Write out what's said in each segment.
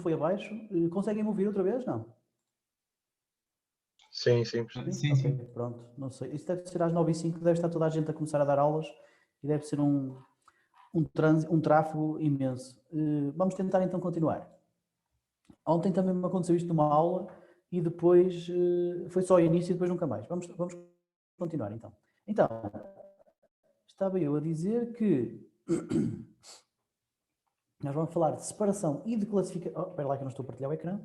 foi abaixo. Conseguem me ouvir outra vez? Não? Sim. Sim, Ok, sim. pronto. Não sei. Isso deve ser às 9h05, deve estar toda a gente a começar a dar aulas e deve ser um tráfego imenso. Vamos tentar então continuar. Ontem também me aconteceu isto numa aula e depois foi só o início e depois nunca mais. Vamos continuar então. Então, estava eu a dizer que nós vamos falar de separação e de classificação. Oh, espera lá que eu não estou a partilhar o ecrã.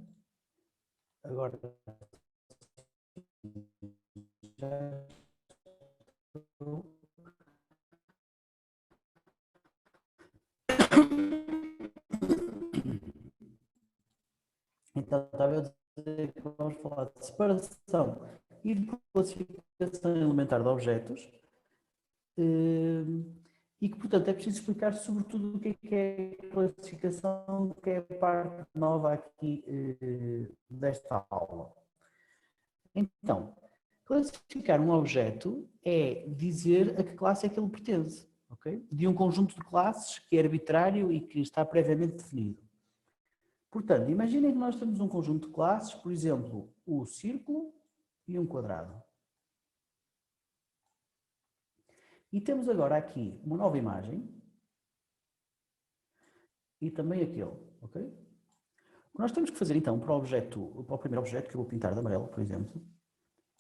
Agora. Já estou. Então, estava a dizer que vamos falar de separação e de classificação elementar de objetos e que, portanto, é preciso explicar sobretudo o que é classificação, que é a parte nova aqui desta aula. Então, classificar um objeto é dizer a que classe é que ele pertence, ok? De um conjunto de classes que é arbitrário e que está previamente definido. Portanto, imaginem que nós temos um conjunto de classes, por exemplo, o círculo e um quadrado. E temos agora aqui uma nova imagem e também aquele, ok? O que nós temos que fazer então para o primeiro objeto, que eu vou pintar de amarelo, por exemplo,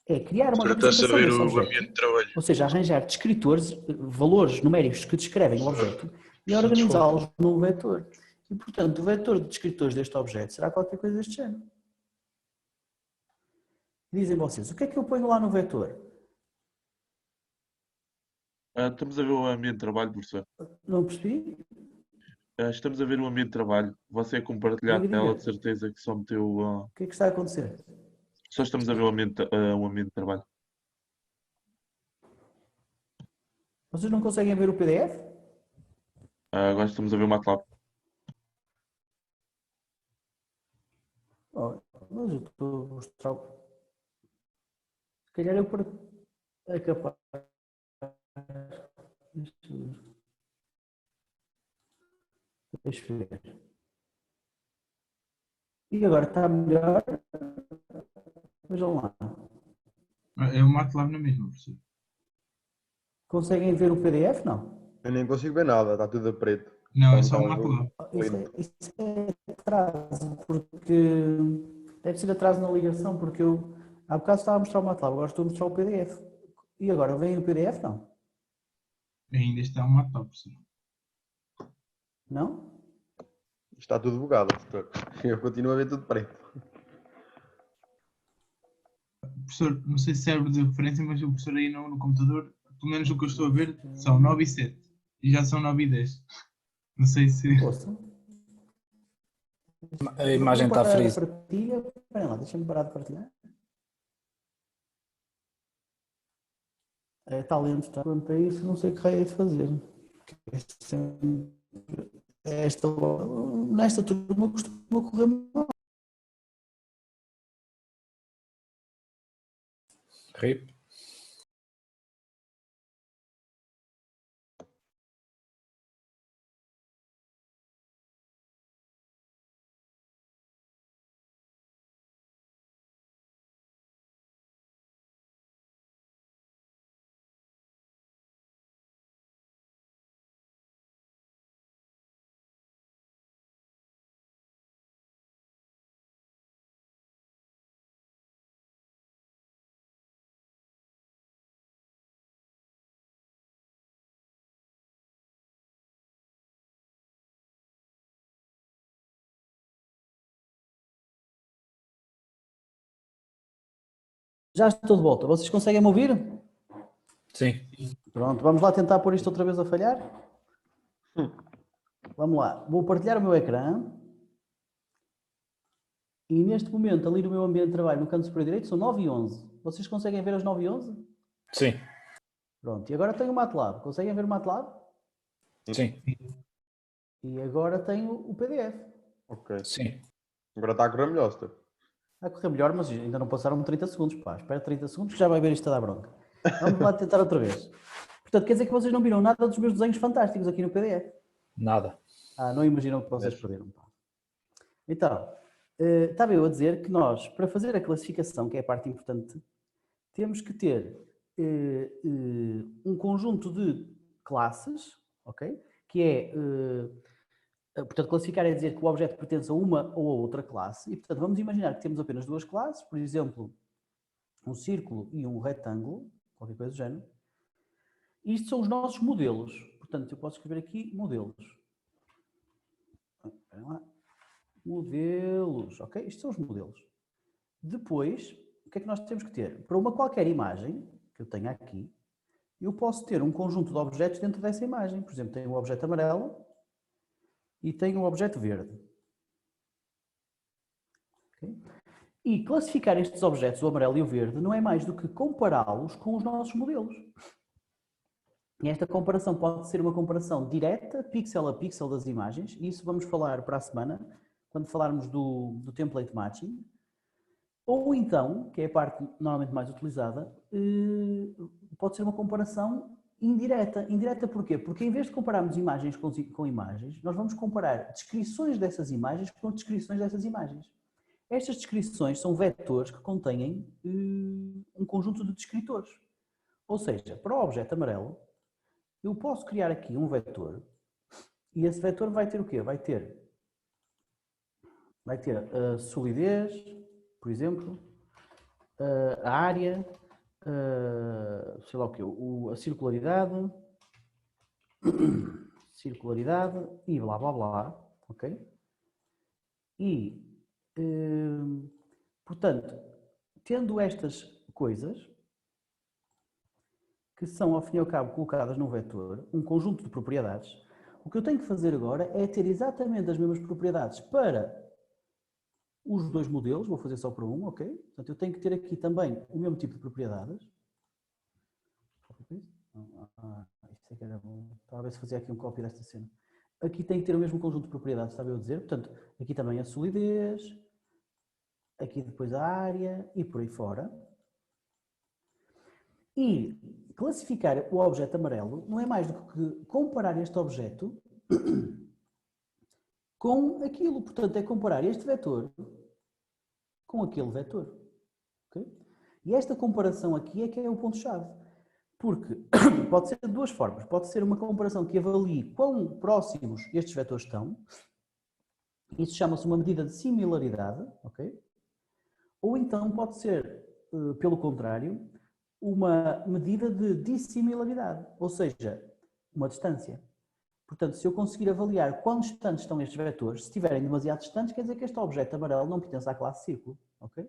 é criar uma Está-se a representação ver desse o objeto. ambiente de trabalho. Ou seja, arranjar descritores, valores numéricos que descrevem o objeto e Professor, organizá-los num vetor. E, portanto, o vetor de descritores deste objeto será qualquer coisa deste género. Dizem vocês, o que é que eu ponho lá no vetor? Estamos a ver o ambiente de trabalho, professor. Não percebi? Estamos a ver o ambiente de trabalho. Você a compartilhar a Diga, tela, diga. de certeza que só meteu. O que é que está a acontecer? Só estamos a ver o ambiente de trabalho. Vocês não conseguem ver o PDF? Agora estamos a ver o MATLAB. Oh, mas eu estou a mostrar. Se calhar eu é capaz. Deixa eu ver. E agora está melhor? Vejam lá. É o MATLAB na mesma, professor. Conseguem ver o PDF? Não. Eu nem consigo ver nada, está tudo a preto. Não, é Está só o um MATLAB. Isso é atraso, porque deve ser atraso na ligação, porque eu há bocado estava a mostrar o MATLAB, agora estou a mostrar o PDF. E agora vem o PDF? Não. Ainda está o MATLAB, professor. Não? Está tudo bugado, doutor. Eu continuo a ver tudo preto. Professor, não sei se serve de referência, mas o professor aí no computador, pelo menos o que eu estou a ver, são 9 e 7. E já são 9 e 10. Não sei se... Poxa. A imagem está freeze. Espera lá, deixa-me parar de partilhar. Está lento, está. Quanto a isso, não sei o que raio é de fazer. Nesta turma costuma correr mal. RIP. Já estou de volta. Vocês conseguem me ouvir? Sim. Pronto, vamos lá tentar pôr isto outra vez a falhar. Vamos lá. Vou partilhar o meu ecrã. E neste momento, ali no meu ambiente de trabalho, no canto superior direito, são 9 e 11. Vocês conseguem ver as 9 e 11? Sim. Pronto. E agora tenho o MATLAB. Conseguem ver o MATLAB? Sim. E agora tenho o PDF. Ok. Sim. Agora está a correr melhor, doutor. Vai correr melhor, mas ainda não passaram 30 segundos. Pá. Espera 30 segundos que já vai ver isto a dar bronca. Vamos lá tentar outra vez. Portanto, quer dizer que vocês não viram nada dos meus desenhos fantásticos aqui no PDF? Nada. Não imaginam o que vocês perderam. Pá. Então, estava eu a dizer que nós, para fazer a classificação, que é a parte importante, temos que ter um conjunto de classes, ok? Que é, portanto, classificar é dizer que o objeto pertence a uma ou a outra classe, e, portanto, vamos imaginar que temos apenas duas classes, por exemplo, um círculo e um retângulo, qualquer coisa do género. Isto são os nossos modelos. Portanto, eu posso escrever aqui modelos. Espera lá. Modelos, ok? Isto são os modelos. Depois, o que é que nós temos que ter? Para uma qualquer imagem que eu tenha aqui, eu posso ter um conjunto de objetos dentro dessa imagem. Por exemplo, tenho o objeto amarelo e tenho o objeto verde. Okay? E classificar estes objetos, o amarelo e o verde, não é mais do que compará-los com os nossos modelos. E esta comparação pode ser uma comparação direta, pixel a pixel das imagens, e isso vamos falar para a semana, quando falarmos do template matching. Ou então, que é a parte normalmente mais utilizada, pode ser uma comparação indireta. Indireta porquê? Porque em vez de compararmos imagens com imagens, nós vamos comparar descrições dessas imagens com descrições dessas imagens. Estas descrições são vetores que contêm um conjunto de descritores. Ou seja, para o objeto amarelo, eu posso criar aqui um vetor e esse vetor vai ter o quê? Vai ter a solidez, por exemplo, a área, sei lá o quê, a circularidade e blá blá blá, ok? E, portanto, tendo estas coisas, que são, ao fim e ao cabo, colocadas num vetor, um conjunto de propriedades, o que eu tenho que fazer agora é ter exatamente as mesmas propriedades para os dois modelos, vou fazer só para um, ok? Portanto, eu tenho que ter aqui também o mesmo tipo de propriedades. Isto é que era bom. Estava a ver se fazia aqui um copy desta cena. Aqui tem que ter o mesmo conjunto de propriedades, estava eu a dizer. Portanto, aqui também a solidez, aqui depois a área e por aí fora. E classificar o objeto amarelo não é mais do que comparar este objeto com aquilo. Portanto, é comparar este vetor com aquele vetor. Okay? E esta comparação aqui é que é o ponto-chave. Porque pode ser de duas formas. Pode ser uma comparação que avalie quão próximos estes vetores estão. Isso chama-se uma medida de similaridade. Okay? Ou então pode ser, pelo contrário, uma medida de dissimilaridade, ou seja, uma distância. Portanto, se eu conseguir avaliar quão distantes estão estes vetores, se estiverem demasiado distantes, quer dizer que este objeto amarelo não pertence à classe círculo. Okay?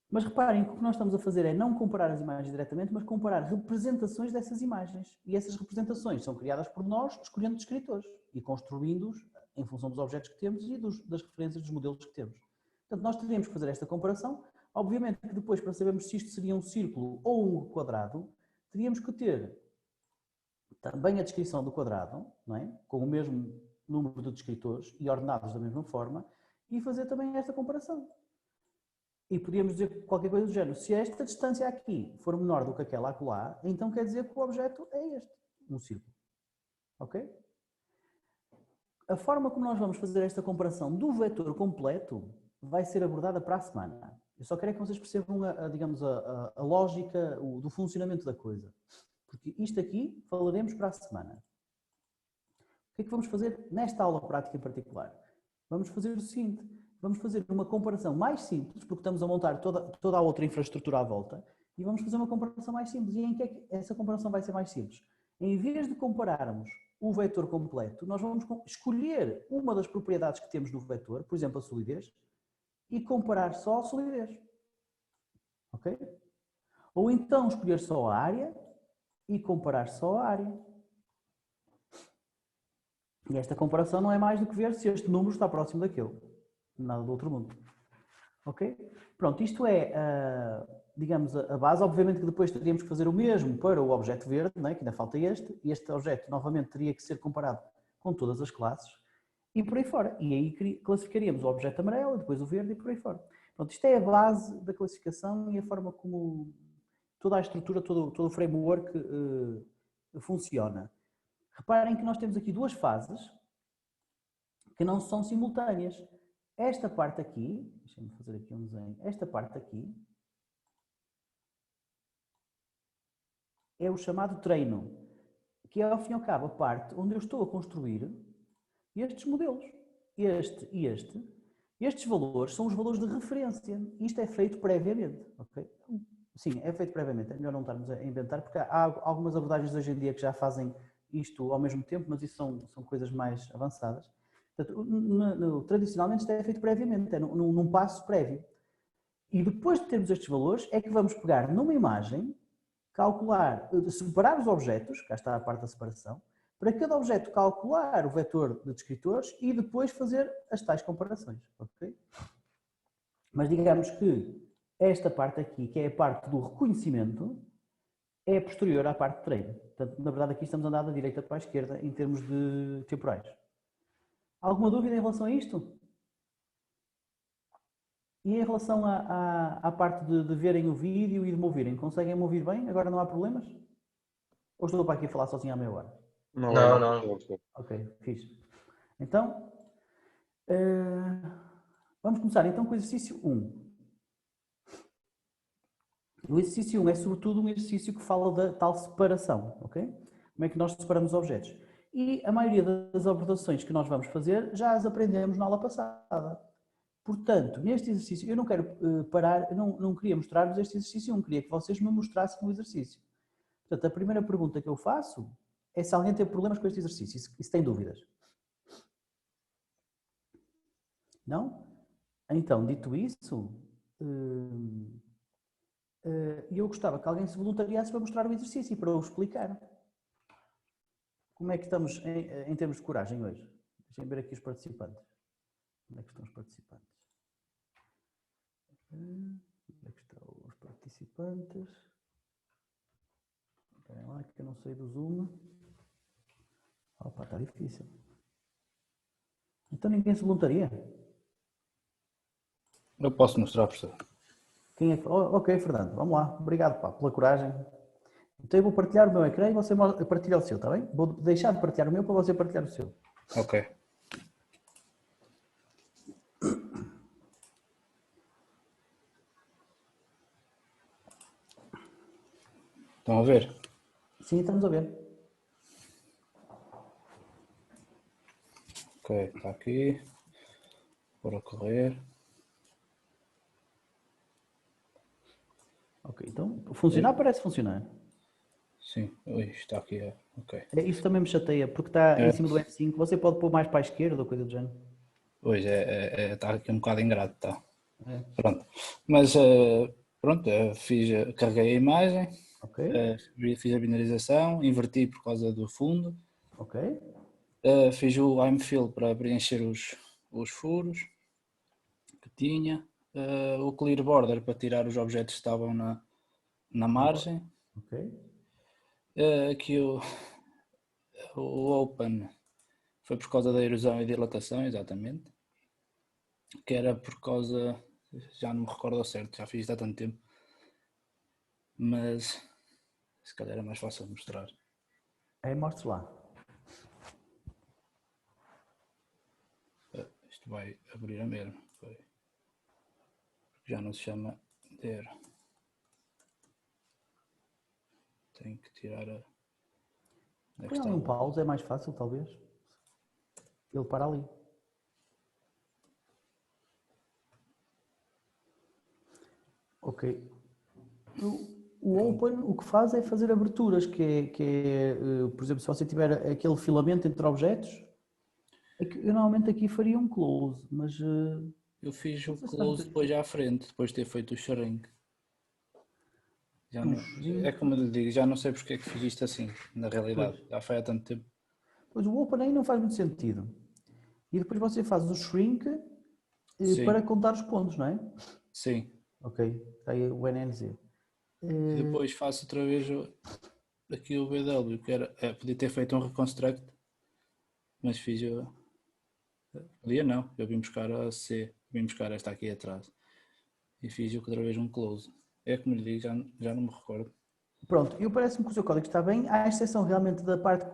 Mas reparem que o que nós estamos a fazer é não comparar as imagens diretamente, mas comparar representações dessas imagens. E essas representações são criadas por nós, escolhendo descritores e construindo-os em função dos objetos que temos e das referências dos modelos que temos. Portanto, nós teríamos que fazer esta comparação. Obviamente que depois, para sabermos se isto seria um círculo ou um quadrado, teríamos que ter também a descrição do quadrado, não é? Com o mesmo número de descritores e ordenados da mesma forma, e fazer também esta comparação. E podíamos dizer qualquer coisa do género. Se esta distância aqui for menor do que aquela acolá, então quer dizer que o objeto é este, um círculo. Ok? A forma como nós vamos fazer esta comparação do vetor completo vai ser abordada para a semana. Eu só quero que vocês percebam a lógica do funcionamento da coisa. Porque isto aqui falaremos para a semana. O que é que vamos fazer nesta aula prática em particular? Vamos fazer o seguinte, vamos fazer uma comparação mais simples, porque estamos a montar toda a outra infraestrutura à volta, e vamos fazer uma comparação mais simples. E em que é que essa comparação vai ser mais simples? Em vez de compararmos o vetor completo, nós vamos escolher uma das propriedades que temos no vetor, por exemplo, a solidez, e comparar só a solidez. Ok? Ou então escolher só a área e comparar só a área. E esta comparação não é mais do que ver se este número está próximo daquele. Nada do outro mundo. Ok? Pronto, isto é, digamos, a base. Obviamente que depois teríamos que fazer o mesmo para o objeto verde, não é? Que ainda falta este. E este objeto, novamente, teria que ser comparado com todas as classes. E por aí fora. E aí classificaríamos o objeto amarelo, depois o verde e por aí fora. Pronto, isto é a base da classificação e a forma como toda a estrutura, todo o framework funciona. Reparem que nós temos aqui duas fases que não são simultâneas. Esta parte aqui, deixa-me fazer aqui um desenho, esta parte aqui é o chamado treino, que é ao fim e ao cabo a parte onde eu estou a construir estes modelos, este e este. Estes valores são os valores de referência. Isto é feito previamente, ok? Sim, é feito previamente. É melhor não estarmos a inventar, porque há algumas abordagens hoje em dia que já fazem isto ao mesmo tempo, mas isso são coisas mais avançadas. Portanto, tradicionalmente isto é feito previamente, é num passo prévio. E depois de termos estes valores, é que vamos pegar numa imagem, calcular, separar os objetos, cá está a parte da separação, para cada objeto calcular o vetor de descritores e depois fazer as tais comparações. Okay? Mas digamos que esta parte aqui, que é a parte do reconhecimento, é posterior à parte de treino. Portanto, na verdade, aqui estamos a andar da direita para a esquerda em termos de temporais. Alguma dúvida em relação a isto? E em relação à parte de verem o vídeo e de me ouvirem, conseguem me ouvir bem? Agora não há problemas? Ou estou para aqui a falar sozinho à meia hora? Não. Ok, fixe. Então, vamos começar então com o exercício 1. O exercício 1 é sobretudo um exercício que fala da tal separação, ok? Como é que nós separamos objetos. E a maioria das abordações que nós vamos fazer já as aprendemos na aula passada. Portanto, neste exercício, eu não quero parar, eu não queria mostrar-vos este exercício 1, queria que vocês me mostrassem o exercício. Portanto, a primeira pergunta que eu faço é se alguém tem problemas com este exercício, se tem dúvidas. Não? Então, dito isso, eu gostava que alguém se voluntariasse para mostrar o exercício e para o explicar. Como é que estamos em termos de coragem hoje? Deixem ver aqui os participantes. Onde é que estão os participantes? Onde é que estão os participantes? Esperem lá que eu não sei do Zoom. Opa, está difícil. Então ninguém se voluntaria? Eu posso mostrar, professor. Quem é que... ok, Fernando, vamos lá. Obrigado, pá, pela coragem. Então eu vou partilhar o meu ecrã e você partilha o seu, está bem? Vou deixar de partilhar o meu para você partilhar o seu. Ok. Estão a ver? Sim, estamos a ver. Ok, está aqui. Bora correr. Ok, então funcionar parece funcionar. Sim, ui, está aqui. Ok. Isso também me chateia, porque está em cima do F5. Você pode pôr mais para a esquerda ou coisa do género. Hoje está aqui um bocado ingrato, tá? É. Pronto. Mas pronto, carreguei a imagem, Ok, fiz a binarização, inverti por causa do fundo, ok, fiz o I'm fill para preencher os furos que tinha, o clear border para tirar os objetos que estavam na margem. ok. Aqui o open foi por causa da erosão e dilatação, exatamente. Que era por causa, já não me recordo ao certo, já fiz isto há tanto tempo, mas se calhar é mais fácil mostrar. Aí mostre lá. Isto vai abrir a mesma, já não se chama der. Tenho que tirar a... Põe ali um pause, é mais fácil talvez. Ele para ali. Ok. O Open o que faz é fazer aberturas, por exemplo, se você tiver aquele filamento entre objetos, eu normalmente aqui faria um close, mas... Eu fiz o close depois à frente, depois de ter feito o shrink. Já não, é como eu lhe digo, já não sei porque é que fiz isto assim, na realidade, já foi há tanto tempo. Pois o Open aí não faz muito sentido. E depois você faz o shrink para contar os pontos, não é? Sim. Ok, está aí o NNZ. E depois faço outra vez aqui o BW, que era, podia ter feito um reconstruct, mas fiz podia não, eu vim buscar a C, vim buscar esta aqui atrás e fiz outra vez um close. É como lhe digo, já não me recordo. Pronto, eu parece-me que o seu código está bem, à exceção realmente da parte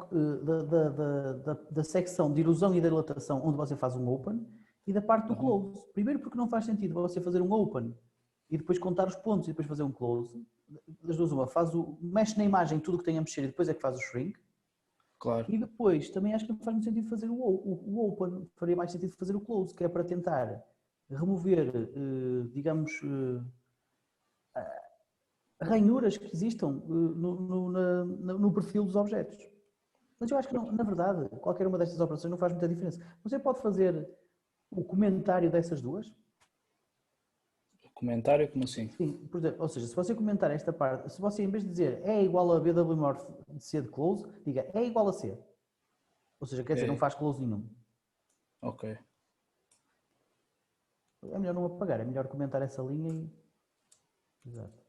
da secção de erosão e dilatação, onde você faz um open, e da parte do close. Primeiro porque não faz sentido você fazer um open e depois contar os pontos e depois fazer um close. Das duas uma, mexe na imagem tudo o que tem a mexer e depois é que faz o shrink. Claro. E depois também acho que não faz muito sentido fazer o open, faria mais sentido fazer o close, que é para tentar remover, digamos, ranhuras que existam no perfil dos objetos. Mas eu acho que, não, na verdade, qualquer uma destas operações não faz muita diferença. Você pode fazer o comentário dessas duas? O comentário, como assim? Sim, por exemplo, ou seja, se você comentar esta parte, se você em vez de dizer é igual a bwmorph de C de close, diga é igual a C. Ou seja, quer dizer, não faz close nenhum. Ok. É melhor não apagar, é melhor comentar essa linha e... Exato.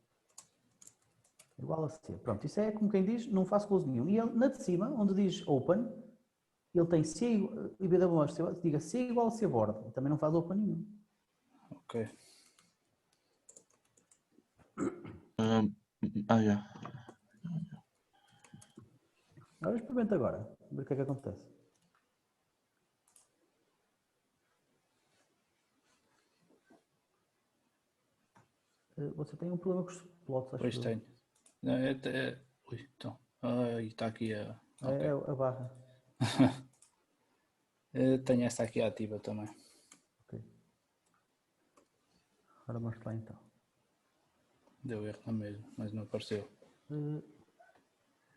Igual a C. Pronto, isso é como quem diz, não faço close nenhum. E ele, na de cima, onde diz open, ele tem C e bwmorph, diga C igual a C board. E também não faz open nenhum. Ok. Yeah. Agora experimenta agora, ver o que é que acontece. Você tem um problema com os plots, acho Pois eu. tenho. Não, ui, então. Está aqui a... É a barra. Tenho esta aqui ativa também. Ok. Agora mostra lá então. Deu erro na mesma, mas não apareceu.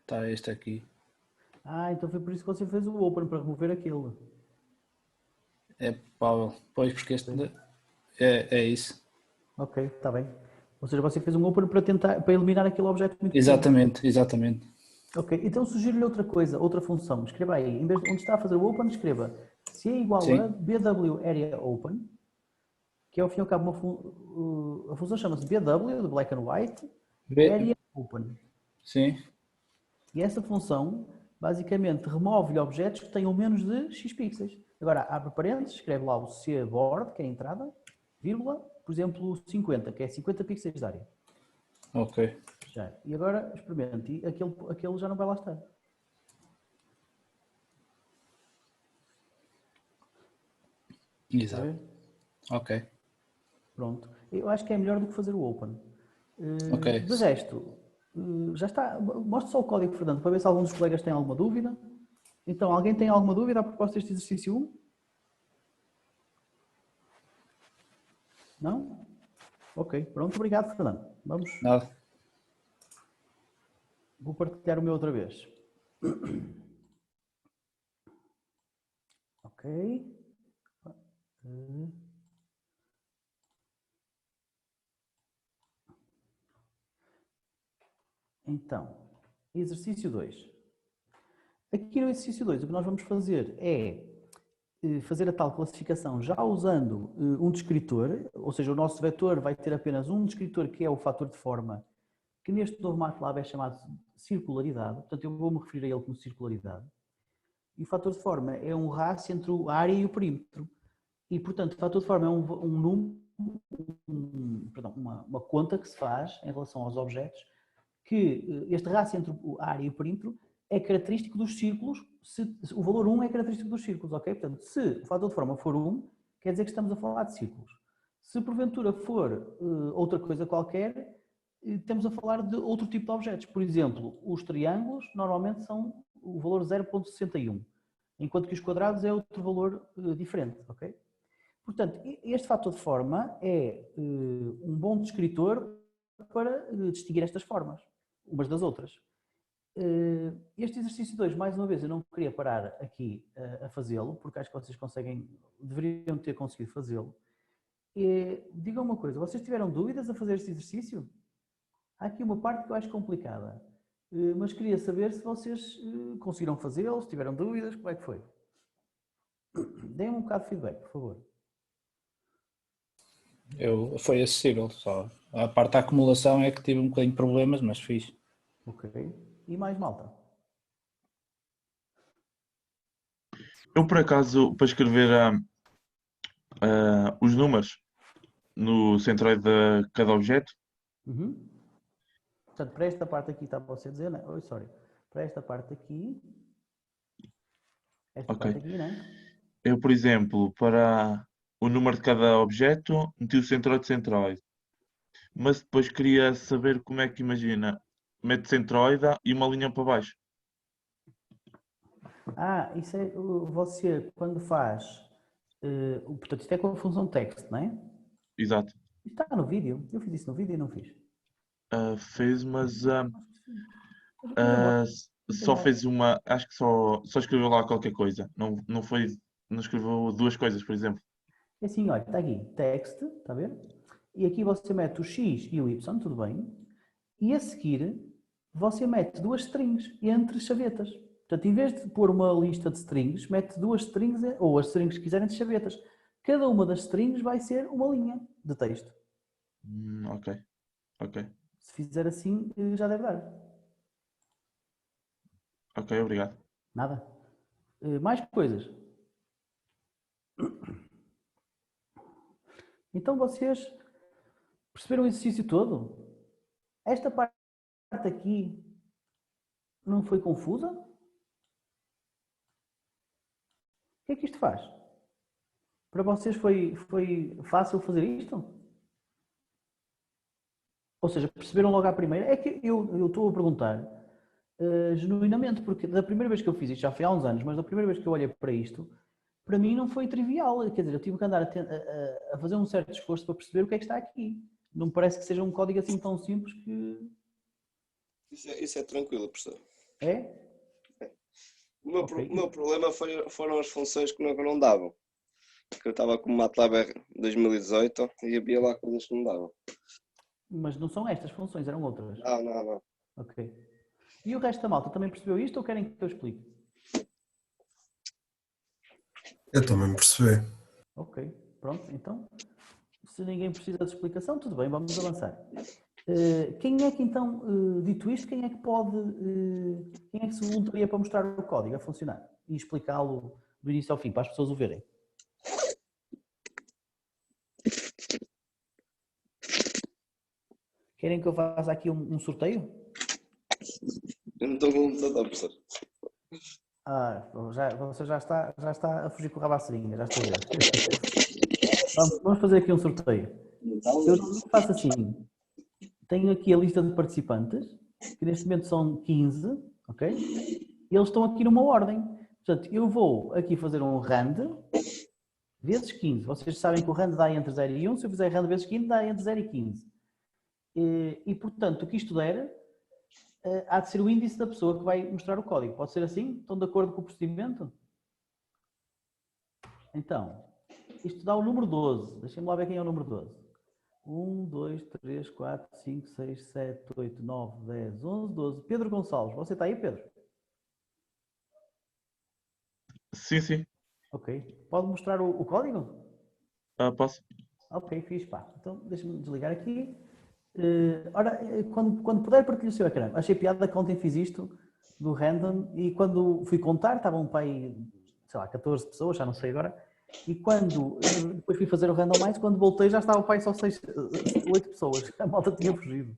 Está este aqui. Então foi por isso que você fez o open, para remover aquele. É provável. Pois, porque este... É isso. Ok, está bem. Ou seja, você fez um open para eliminar aquele objeto muito Exatamente, exatamente. Ok, então sugiro-lhe outra coisa, outra função. Escreva aí, em vez de onde está a fazer o open, escreva se é igual Sim. a bw area open, que é ao fim e ao cabo a função chama-se bw, de black and white, area open. Sim. E essa função, basicamente, remove-lhe objetos que tenham menos de x pixels. Agora, abre parênteses, escreve lá o cboard, que é a entrada, vírgula, por exemplo, 50, que é 50 pixels de área. Ok. Já. E agora, experimente, e aquele já não vai lá estar. Exato. Ok. Pronto. Eu acho que é melhor do que fazer o open. Ok. De resto, já está. Mostre só o código, Fernando, para ver se algum dos colegas tem alguma dúvida. Então, alguém tem alguma dúvida a propósito deste exercício 1? Não? Ok, pronto. Obrigado, Fernando. Vamos. Nada. Vou partilhar o meu outra vez. Ok. Então, exercício 2. Aqui no exercício 2, o que nós vamos fazer é fazer a tal classificação já usando um descritor, ou seja, o nosso vetor vai ter apenas um descritor que é o fator de forma, que neste novo MATLAB é chamado circularidade, portanto eu vou-me referir a ele como circularidade. E o fator de forma é um rácio entre a área e o perímetro. E, portanto, o fator de forma é um número, uma conta que se faz em relação aos objetos, que este rácio entre a área e o perímetro é característico dos círculos, o valor 1 é característico dos círculos, ok? Portanto, se o fator de forma for 1, quer dizer que estamos a falar de círculos. Se porventura for outra coisa qualquer, estamos a falar de outro tipo de objetos. Por exemplo, os triângulos normalmente são o valor 0,61, enquanto que os quadrados é outro valor diferente, ok? Portanto, este fator de forma é um bom descritor para distinguir estas formas, umas das outras. Este exercício 2, mais uma vez, eu não queria parar aqui a fazê-lo, porque acho que vocês deveriam ter conseguido fazê-lo. Digam uma coisa, vocês tiveram dúvidas a fazer este exercício? Há aqui uma parte que eu acho complicada, mas queria saber se vocês conseguiram fazê-lo, se tiveram dúvidas, como é que foi? Deem-me um bocado de feedback, por favor. Foi acessível só. A parte da acumulação é que tive um bocadinho de problemas, mas fiz. Ok. E mais malta? Eu, por acaso, para escrever os números no centroide de cada objeto, Portanto, para esta parte aqui está você a dizer, não é? Oi, sorry. Para esta parte aqui, esta Ok. parte aqui, não é? Eu, por exemplo, para o número de cada objeto, meti o centroide centroide. Mas depois queria saber como é que imagina. Mete centroide e uma linha para baixo. Isso é você quando faz, portanto, isto é com a função text, não é? Exato. Isto está no vídeo. Eu fiz isso no vídeo e não fiz. Fez, mas Mas eu vou- não tem só mal. fez uma. Acho que só escreveu lá qualquer coisa. Não foi. Não escreveu duas coisas, por exemplo. É assim, olha, está aqui, text, está a ver? E aqui você mete o X e o Y, tudo bem. E a seguir, você mete duas strings entre chavetas. Portanto, em vez de pôr uma lista de strings, mete duas strings, ou as strings que quiserem, de chavetas. Cada uma das strings vai ser uma linha de texto. Ok. Ok. Se fizer assim, já deve dar. Ok, obrigado. Nada. Mais coisas. Então vocês perceberam o exercício todo? Esta parte aqui não foi confusa? O que é que isto faz? Para vocês foi fácil fazer isto? Ou seja, perceberam logo à primeira? É que eu estou a perguntar genuinamente, porque da primeira vez que eu fiz isto, já foi há uns anos, mas da primeira vez que eu olhei para isto, para mim não foi trivial. Quer dizer, eu tive que andar a fazer um certo esforço para perceber o que é que está aqui. Não me parece que seja um código assim tão simples que... Isso é tranquilo, professor. É? O meu problema foram as funções que não davam. Que eu estava com o MATLAB 2018 e havia lá coisas que não davam. Mas não são estas funções, eram outras. Não. Ok. E o resto da malta também percebeu isto ou querem que eu explique? Eu também percebi. Ok, pronto. Então, se ninguém precisa de explicação, tudo bem, vamos avançar. Quem é que então, dito isto, quem é que se voluntaria para mostrar o código a funcionar e explicá-lo do início ao fim, para as pessoas o verem? Querem que eu faça aqui um sorteio? Eu não estou com computador, professor. Você já está a fugir com o rabo à seringa, já estou a ver. Vamos fazer aqui um sorteio. Eu faço assim, tenho aqui a lista de participantes, que neste momento são 15, ok? E eles estão aqui numa ordem. Portanto, eu vou aqui fazer um rand vezes 15. Vocês sabem que o rand dá entre 0 e 1, se eu fizer rand vezes 15, dá entre 0 e 15. Portanto, o que isto der, há de ser o índice da pessoa que vai mostrar o código. Pode ser assim? Estão de acordo com o procedimento? Então, isto dá o número 12. Deixem-me lá ver quem é o número 12. 1, 2, 3, 4, 5, 6, 7, 8, 9, 10, 11, 12. Pedro Gonçalves. Você está aí, Pedro? Sim. Ok. Pode mostrar o código? Posso? Ok, fiz, pá. Então, deixa-me desligar aqui. Quando puder, partilhe o seu ecrã. Achei piada que ontem fiz isto do random e quando fui contar, estavam um pai, sei lá, 14 pessoas, já não sei agora. E quando depois fui fazer o randomize, quando voltei já estava o pai só 8 pessoas. A malta tinha fugido.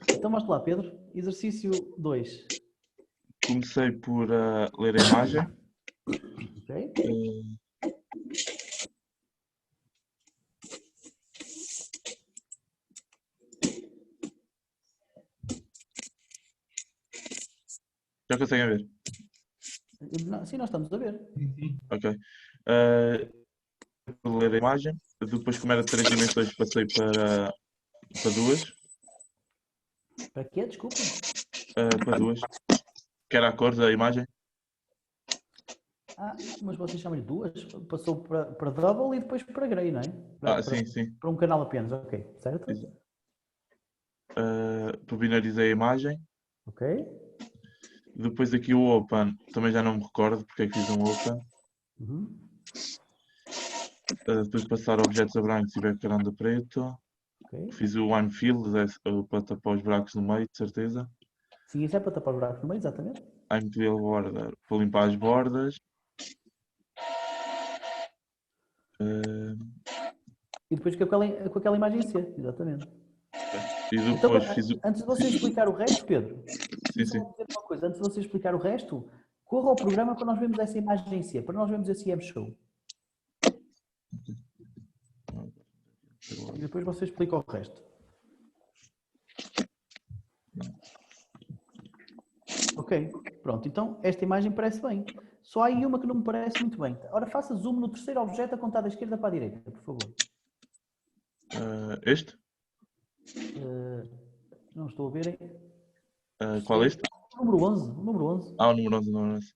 Então mostra lá, Pedro. Exercício 2. Comecei por ler a imagem. Ok. Já conseguem ver? Sim, nós estamos a ver. Sim. Ok. Por ler a imagem. Depois, como era de 3 dimensões, passei para 2. Para quê? Desculpa. Para 2. Que era a cor da imagem. Mas vocês chamam-lhe duas? Passou para double e depois para grey, não é? Sim. Para um canal apenas, ok. Certo? Binarizei a imagem. Ok. Depois aqui o Open, também já não me recordo porque é que fiz um Open. Uhum. Depois passar objetos a branco e background a preto. Ok. Fiz o One Fill, para tapar os buracos no meio, de certeza. Sim, isso é para tapar os buracos no meio, exatamente. I'm Fill Border, para limpar as bordas. E depois com aquela imagem C, exatamente. E Então, depois fiz o. antes de você explicar o resto, Pedro, Sim, só sim. vou dizer uma coisa, antes de você explicar o resto, corra ao programa para nós vermos essa imagem em C, para nós vermos esse IM Show. E depois você explica o resto. Ok, pronto. Então, esta imagem parece bem. Só há aí uma que não me parece muito bem. Ora, faça zoom no terceiro objeto a contar da esquerda para a direita, por favor. Este? Não estou a ver. Hein? Qual é este? O número 11. O número 11. Ah, o número 11, número 11.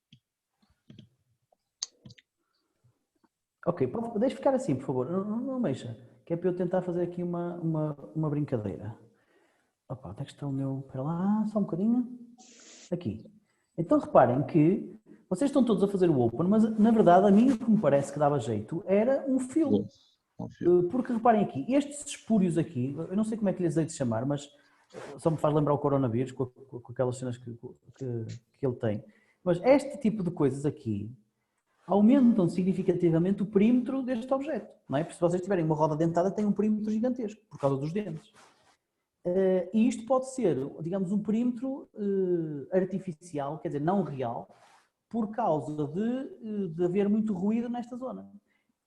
Ok, deixe ficar assim, por favor. Não mexa. Que é para eu tentar fazer aqui uma brincadeira. Opa, onde é que está o meu... Espera lá, só um bocadinho. Aqui. Então reparem que vocês estão todos a fazer o open, mas na verdade a mim o que me parece que dava jeito era um fio. Porque reparem aqui, estes espúrios aqui, eu não sei como é que lhes hei de chamar, mas só me faz lembrar o coronavírus com aquelas cenas que ele tem. Mas este tipo de coisas aqui aumentam significativamente o perímetro deste objeto. Não é? Porque se vocês tiverem uma roda dentada tem um perímetro gigantesco, por causa dos dentes. E isto pode ser, digamos, um perímetro artificial, quer dizer, não real, por causa de haver muito ruído nesta zona.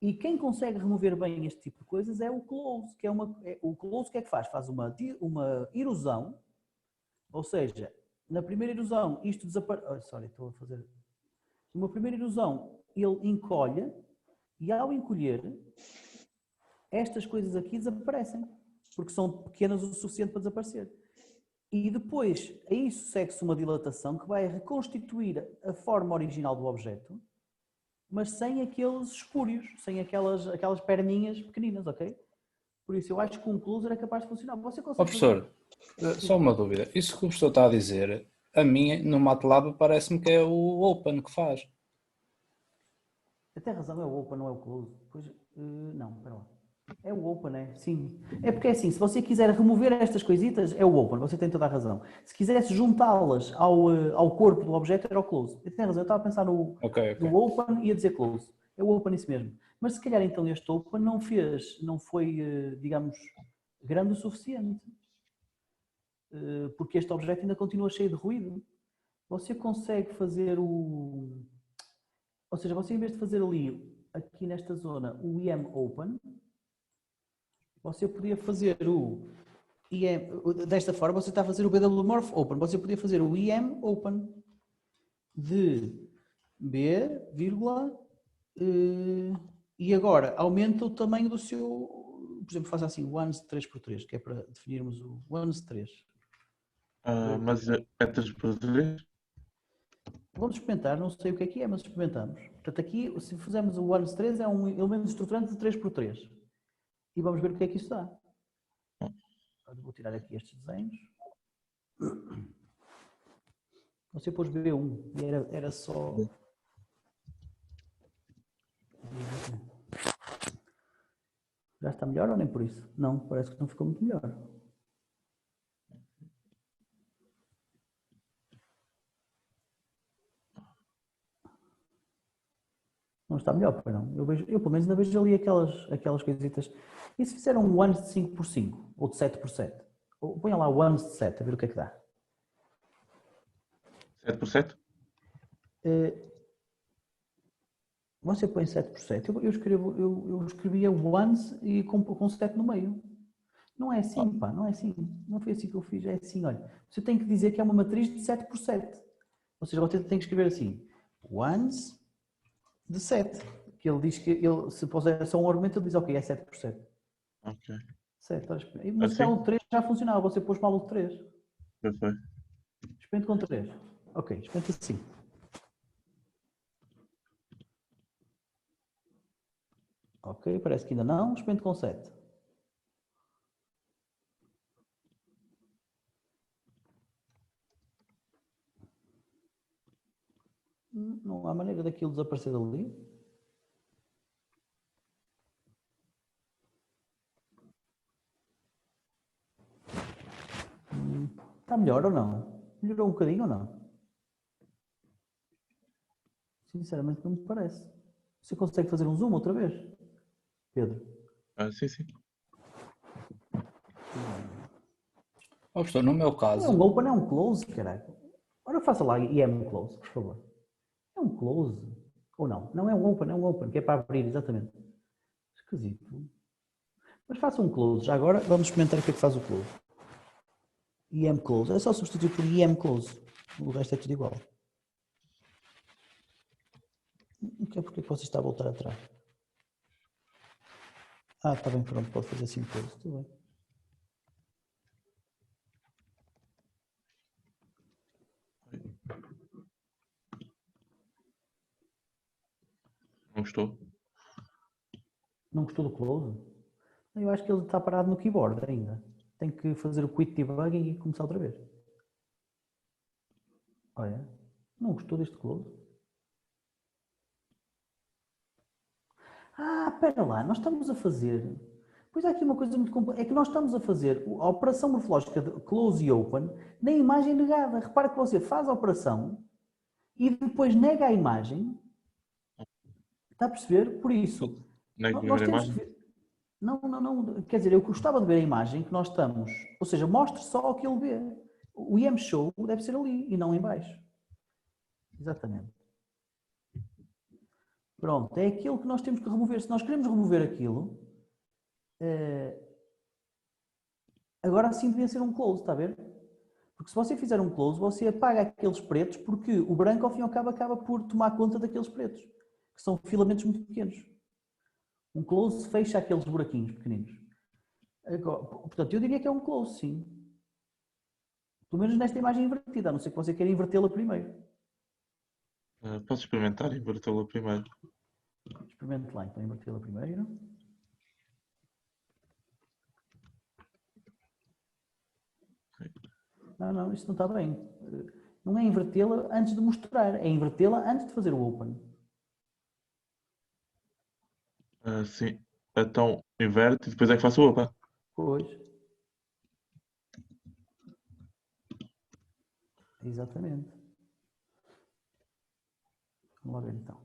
E quem consegue remover bem este tipo de coisas é o close, que o close o que é que faz? Faz uma erosão, ou seja, na primeira erosão isto desaparece. Estou a fazer. Numa primeira erosão ele encolhe e ao encolher estas coisas aqui desaparecem, porque são pequenas o suficiente para desaparecer. E depois a isso segue-se uma dilatação que vai reconstituir a forma original do objeto, mas sem aqueles espúrios, sem aquelas perninhas pequeninas, ok? Por isso eu acho que um closer é capaz de funcionar. Você consegue professor, só uma dúvida. Isso que o professor está a dizer, a mim no MATLAB parece-me que é o Open que faz. Tem razão, é o open, não é o close. Pois, não, espera lá. É o open, é? Sim. É porque é assim, se você quiser remover estas coisitas, é o open, você tem toda a razão. Se quisesse juntá-las ao corpo do objeto, era o close. Tem razão, eu estava a pensar no open e a dizer close. É o open isso mesmo. Mas se calhar então este open não foi, digamos, grande o suficiente. Porque este objeto ainda continua cheio de ruído. Você consegue fazer o... Ou seja, você em vez de fazer ali, aqui nesta zona, o IM Open, você podia fazer o IM, desta forma você está a fazer o BW Morph Open, você podia fazer o IM Open de B, vírgula, e agora aumenta o tamanho do seu, por exemplo, faça assim, ones 3x3, que é para definirmos o ones 3. Mas é 3x3? Vamos experimentar, não sei o que é, mas experimentamos. Portanto, aqui, se fizermos o ones 3, é um elemento estruturante de 3x3. E vamos ver o que é que isso dá. Vou tirar aqui estes desenhos. Você pôs B1 e era só... Já está melhor ou nem por isso? Não, parece que não ficou muito melhor. Não está melhor, pois não. Eu pelo menos ainda vejo ali aquelas coisitas. E se fizer um ones de 5x5 ou de 7x7? Ou ponha lá o ones de 7, a ver o que é que dá. 7x7? Você põe 7x7. Eu escrevia ones e com 7 no meio. Não é assim, pá, não é assim. Não foi assim que eu fiz, é assim, olha. Você tem que dizer que é uma matriz de 7x7. Ou seja, você tem que escrever assim, ones de 7. Que ele diz que, se puser só um argumento, ele diz, ok, é 7x7. Ok. 7, mas assim? o 3 já funcionava, você pôs mal o 3. Perfeito. Experimente com 3. Ok, experimente assim. Ok, parece que ainda não. Experimente com 7. Não há maneira daquilo desaparecer dali. Está melhor ou não? Melhorou um bocadinho ou não? Sinceramente não me parece. Você consegue fazer um zoom outra vez? Pedro? Sim, sim. Professor, no meu Não é caso, um open, é um close, caralho. Ora, faça lá IM close, por favor. É um close. Ou não? Não é um open, que é para abrir, exatamente. Esquisito. Mas faça um close. Já agora, vamos experimentar o que é que faz o close. IM close. É só substituir por IM close. O resto é tudo igual. Não sei porque você está a voltar atrás. Está bem, pronto, pode fazer assim close. Tudo bem. Não gostou? Não gostou do close? Eu acho que ele está parado no keyboard ainda. Tem que fazer o quit debugging e começar outra vez. Olha, não gostou deste close? Espera lá, nós estamos a fazer... Pois há aqui uma coisa muito complexa. É que nós estamos a fazer a operação morfológica de close e open na imagem negada. Repara que você faz a operação e depois nega a imagem. Está a perceber? Por isso, Nego nós primeira temos que imagem? ver... Não. Quer dizer, eu gostava de ver a imagem que nós estamos. Ou seja, mostre só o que ele vê. O IM show deve ser ali e não em baixo. Exatamente. Pronto, é aquilo que nós temos que remover. Se nós queremos remover aquilo, agora sim devia ser um close, está a ver? Porque se você fizer um close, você apaga aqueles pretos, porque o branco, ao fim e ao cabo, acaba por tomar conta daqueles pretos, que são filamentos muito pequenos. Um close fecha aqueles buraquinhos pequeninos. Agora, portanto, eu diria que é um close, sim. Pelo menos nesta imagem invertida, a não ser que você queira invertê-la primeiro. Posso experimentar e invertê-la primeiro. Experimente lá, então, invertê-la primeiro. Não, isso não está bem. Não é invertê-la antes de mostrar, é invertê-la antes de fazer o open. Sim. Então, inverte e depois é que faço o open. Pois. Exatamente. Vamos lá ver então.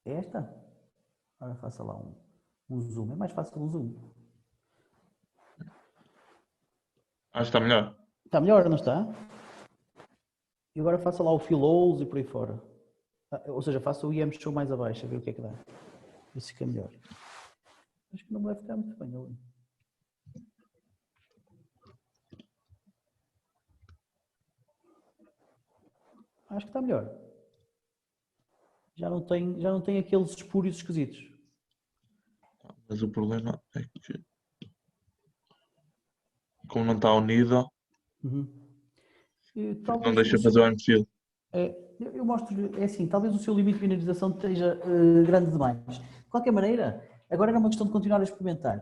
É esta? Agora faça lá um zoom. É mais fácil o zoom. Acho que está melhor. Está melhor, não está? E agora faça lá o fill-holes e por aí fora. Ou seja, faça o IM show mais abaixo, a ver o que é que dá. Isso fica melhor. Acho que não vai ficar muito bem ali. Acho que está melhor. Já não tem aqueles espúrios esquisitos. Mas o problema é que, como não está unido, não deixa fazer o MFIL. Eu mostro-lhe, é assim, talvez o seu limite de binarização esteja grande demais. De qualquer maneira, agora era uma questão de continuar a experimentar.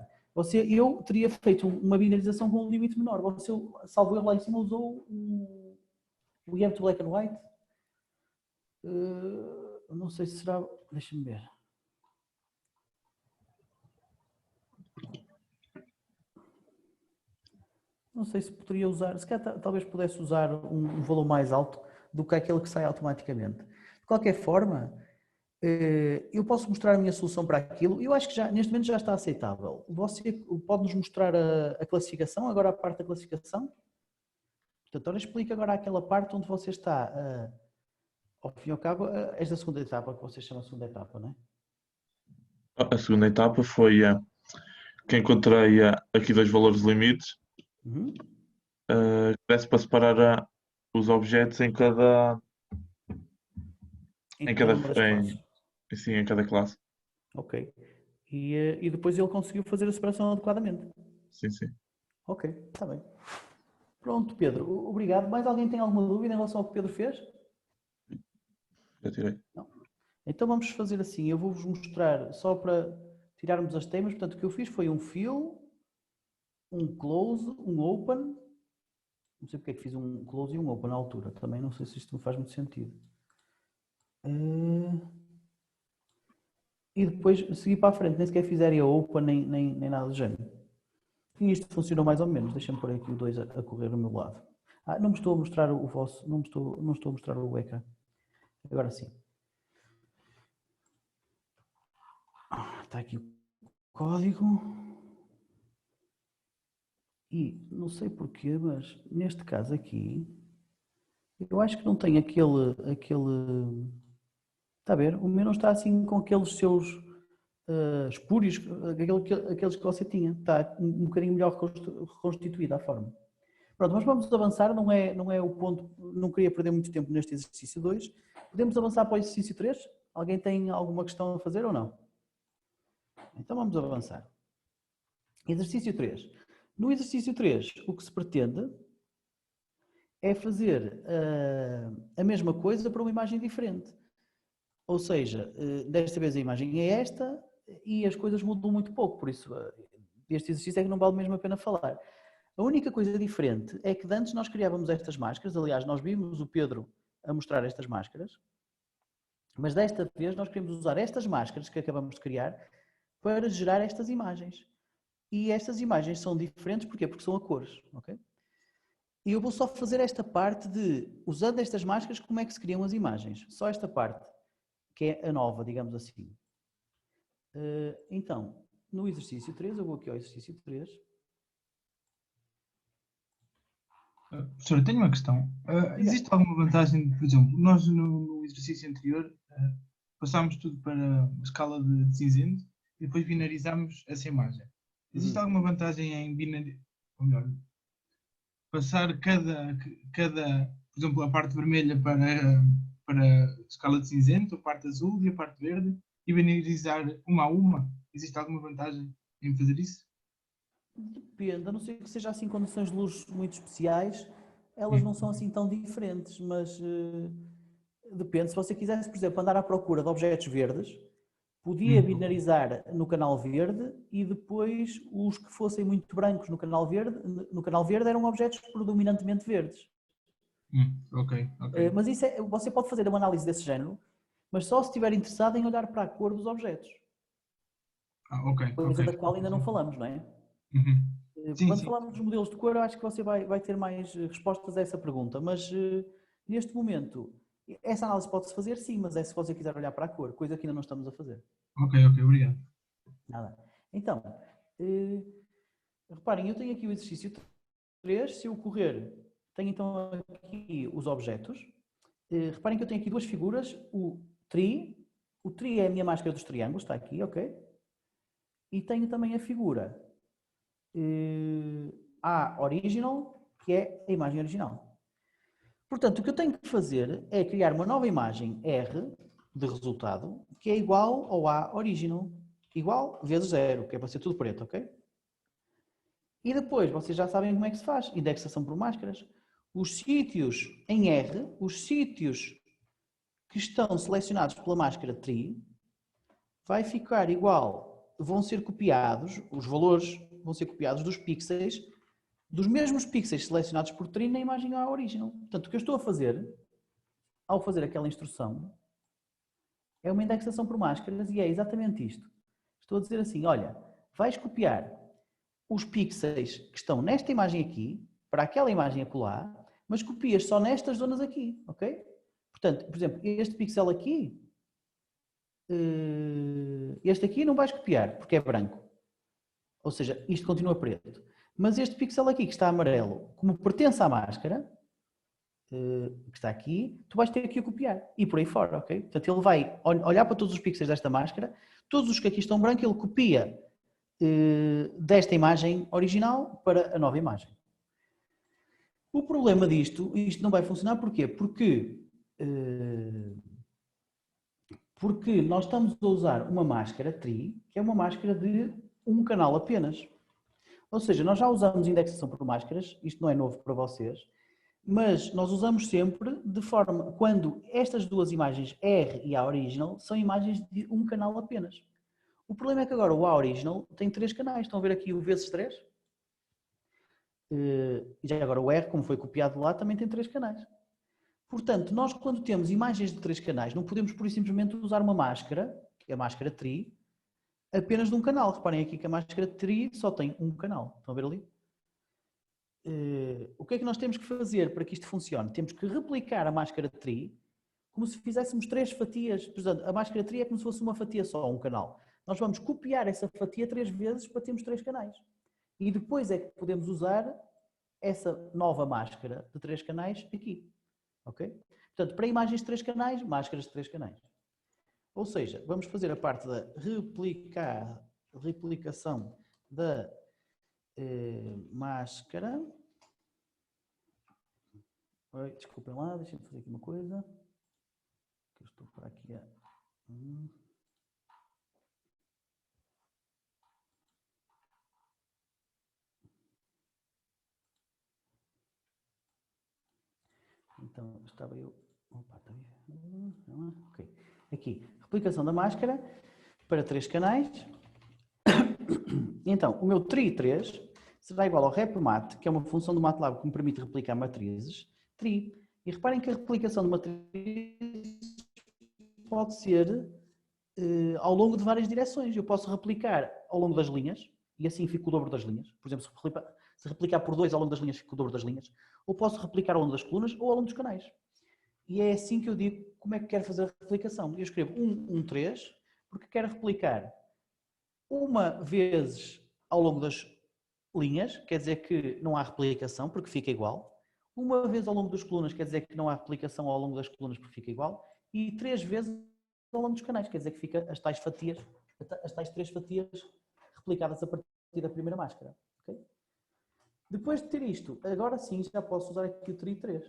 Eu teria feito uma binarização com um limite menor. Você, salvo erro lá em cima, usou o IM to Black and White. Não sei se será... Deixa-me ver. Não sei se poderia usar... Se calhar talvez pudesse usar um valor mais alto do que aquele que sai automaticamente. De qualquer forma, eu posso mostrar a minha solução para aquilo. Eu acho que neste momento já está aceitável. Você pode-nos mostrar a classificação, agora a parte da classificação? Portanto, agora explica agora aquela parte onde você está... Ao fim e ao cabo, esta segunda etapa, que vocês chamam de segunda etapa, não é? A segunda etapa foi que encontrei aqui dois valores limites, que desse para separar os objetos em cada em cada classe. Ok. E depois ele conseguiu fazer a separação adequadamente. Sim, sim. Ok, está bem. Pronto, Pedro, obrigado. Mais alguém tem alguma dúvida em relação ao que o Pedro fez? Já tirei. Não. Então vamos fazer assim, eu vou-vos mostrar, só para tirarmos as temas, portanto o que eu fiz foi um fill, um close, um open, não sei porque é que fiz um close e um open na altura, também não sei se isto me faz muito sentido. E depois seguir para a frente, nem sequer fizeria open nem nada do género. E isto funcionou mais ou menos, deixa-me pôr aqui o 2 a correr ao meu lado. Não me estou a mostrar o vosso, não estou a mostrar o ecrã. Agora sim. está aqui o código. E não sei porquê, mas neste caso aqui, eu acho que não tem aquele está a ver? O meu não está assim com aqueles seus espúrios, aqueles que você tinha. Está um bocadinho melhor reconstituída a forma. Pronto, mas vamos avançar, não é o ponto, não queria perder muito tempo neste exercício 2. Podemos avançar para o exercício 3? Alguém tem alguma questão a fazer ou não? Então vamos avançar. Exercício 3. No exercício 3, o que se pretende é fazer a mesma coisa para uma imagem diferente. Ou seja, desta vez a imagem é esta e as coisas mudam muito pouco, por isso este exercício é que não vale mesmo a pena falar. A única coisa diferente é que de antes nós criávamos estas máscaras, aliás, nós vimos o Pedro a mostrar estas máscaras, mas desta vez nós queremos usar estas máscaras que acabamos de criar para gerar estas imagens. E estas imagens são diferentes, porquê? Porque são a cores, ok? E eu vou só fazer esta parte de, usando estas máscaras, como é que se criam as imagens. Só esta parte, que é a nova, digamos assim. Então, no exercício 3, eu vou aqui ao exercício 3. Professor, eu tenho uma questão. Existe alguma vantagem, por exemplo, nós no exercício anterior passámos tudo para uma escala de cinzento e depois binarizámos essa imagem. Existe alguma vantagem em binarizar, ou melhor, passar cada, por exemplo, a parte vermelha para a escala de cinzento, a parte azul e a parte verde e binarizar uma a uma? Existe alguma vantagem em fazer isso? Depende, a não ser que seja assim condições de luz muito especiais, elas não são assim tão diferentes, mas depende. Se você quisesse, por exemplo, andar à procura de objetos verdes, podia binarizar no canal verde e depois os que fossem muito brancos no canal verde eram objetos predominantemente verdes. Ok. Mas isso você pode fazer uma análise desse género, mas só se estiver interessado em olhar para a cor dos objetos. Coisa da qual ainda não falamos, não é? Quando falarmos dos modelos de cor, eu acho que você vai ter mais respostas a essa pergunta, mas neste momento, essa análise pode-se fazer sim, mas é se você quiser olhar para a cor, coisa que ainda não estamos a fazer. Ok, obrigado. Nada. Então, reparem, eu tenho aqui o exercício 3, se eu correr, tenho então aqui os objetos. Reparem que eu tenho aqui duas figuras, o tri é a minha máscara dos triângulos, está aqui, ok? E tenho também a figura A original, que é a imagem original. Portanto, o que eu tenho que fazer é criar uma nova imagem R de resultado, que é igual ao A original, igual vezes 0, que é para ser tudo preto, ok? E depois, vocês já sabem como é que se faz, indexação por máscaras. Os sítios em R, os sítios que estão selecionados pela máscara tri, vai ficar igual, vão ser copiados, os valores vão ser copiados dos pixels, dos mesmos pixels selecionados por tri na imagem A original. Portanto, o que eu estou a fazer, ao fazer aquela instrução, é uma indexação por máscaras e é exatamente isto. Estou a dizer assim, olha, vais copiar os pixels que estão nesta imagem aqui, para aquela imagem acolá, mas copias só nestas zonas aqui, ok? Portanto, por exemplo, este pixel aqui, este aqui não vais copiar, porque é branco. Ou seja, isto continua preto. Mas este pixel aqui, que está amarelo, como pertence à máscara, que está aqui, tu vais ter que o copiar. E por aí fora, ok? Portanto, ele vai olhar para todos os pixels desta máscara, todos os que aqui estão brancos, ele copia desta imagem original para a nova imagem. O problema disto, isto não vai funcionar, porquê? Porque nós estamos a usar uma máscara tri, que é uma máscara de um canal apenas. Ou seja, nós já usamos indexação por máscaras, isto não é novo para vocês, mas nós usamos sempre de forma, quando estas duas imagens R e A original são imagens de um canal apenas. O problema é que agora o A original tem 3 canais, estão a ver aqui o vezes 3? E já agora o R, como foi copiado lá, também tem 3 canais. Portanto, nós quando temos imagens de 3 canais, não podemos por simplesmente usar uma máscara, que é a máscara tri, apenas de um canal. Reparem aqui que a máscara tri só tem um canal. Estão a ver ali? O que é que nós temos que fazer para que isto funcione? Temos que replicar a máscara tri como se fizéssemos 3 fatias. Portanto, a máscara tri é como se fosse uma fatia só, um canal. nós vamos copiar essa fatia 3 vezes para termos 3 canais. E depois é que podemos usar essa nova máscara de 3 canais aqui. Ok? Portanto, para imagens de 3 canais, máscaras de 3 canais. Ou seja, vamos fazer a parte da replicação da máscara. Oi, desculpem lá, deixem-me fazer aqui uma coisa. Que eu estou para aqui a... Então, estava eu... Opa, está bem. Ok. Aqui, replicação da máscara para 3 canais. Então, o meu tri3 será igual ao repmat, que é uma função do MATLAB que me permite replicar matrizes, tri. E reparem que a replicação de matriz pode ser ao longo de várias direções. Eu posso replicar ao longo das linhas, e assim fico o dobro das linhas. Por exemplo, se replicar por 2 ao longo das linhas, fico o dobro das linhas. Ou posso replicar ao longo das colunas ou ao longo dos canais. E é assim que eu digo como é que quero fazer a replicação. Eu escrevo 3, porque quero replicar uma vez ao longo das linhas, quer dizer que não há replicação, porque fica igual. Uma vez ao longo das colunas, quer dizer que não há replicação ao longo das colunas, porque fica igual. E 3 vezes ao longo dos canais, quer dizer que fica as tais 3 fatias replicadas a partir da primeira máscara. Okay? Depois de ter isto, agora sim já posso usar aqui o tri3.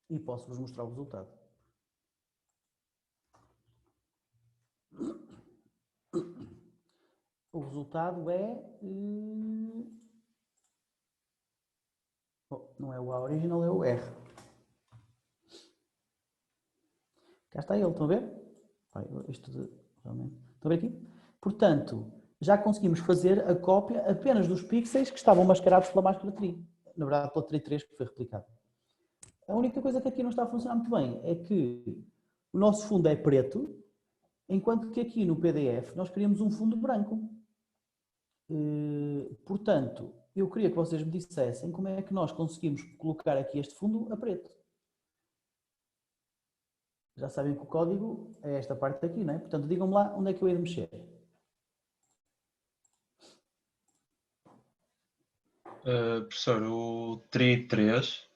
E posso-vos mostrar o resultado. O resultado é... não é o A original, é o R. Cá está ele, estão a ver? Realmente. Estão a ver aqui? Portanto, já conseguimos fazer a cópia apenas dos pixels que estavam mascarados pela máscara tri. Na verdade, pela tri3 que foi replicada. A única coisa que aqui não está a funcionar muito bem é que o nosso fundo é preto, enquanto que aqui no PDF nós queríamos um fundo branco. Portanto, eu queria que vocês me dissessem como é que nós conseguimos colocar aqui este fundo a preto. Já sabem que o código é esta parte aqui, não é? Portanto, digam-me lá onde é que eu ia mexer. Professor, o TRI 3,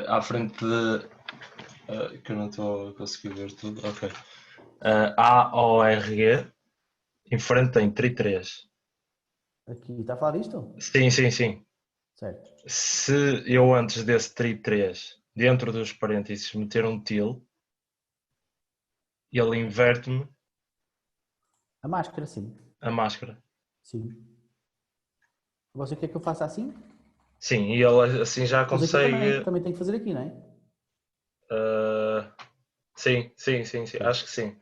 à frente de... que eu não estou a conseguir ver tudo. Ok. AORE, em frente tem TRI 3. Aqui, está a falar disto? Sim, sim, sim. Certo. Se eu antes desse TRI 3, dentro dos parênteses, meter um til, ele inverte-me A máscara, sim. a máscara. Sim. Você quer que eu faça assim? Sim, e ele assim já Mas aqui consegue... também tem que fazer aqui, não é? Sim, acho que sim.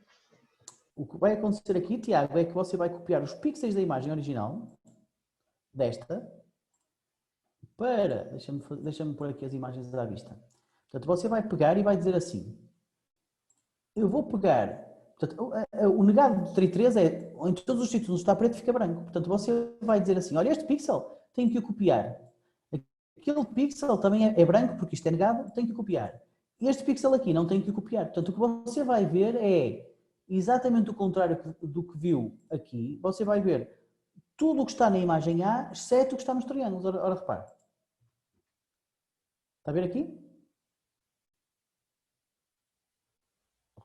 O que vai acontecer aqui, Tiago, é que você vai copiar os pixels da imagem original, desta, para... Deixa-me pôr aqui as imagens à vista. Portanto, você vai pegar e vai dizer assim, eu vou pegar... Portanto, o negado de tri3 é, em todos os sítios onde está preto fica branco. Portanto, você vai dizer assim, olha, este pixel tenho que o copiar. Aquele pixel também é branco, porque isto é negado, tenho que o copiar. Este pixel aqui não tenho que o copiar. Portanto, o que você vai ver é exatamente o contrário do que viu aqui. Você vai ver tudo o que está na imagem A, exceto o que está nos triângulos. Ora, repare. Está a ver aqui?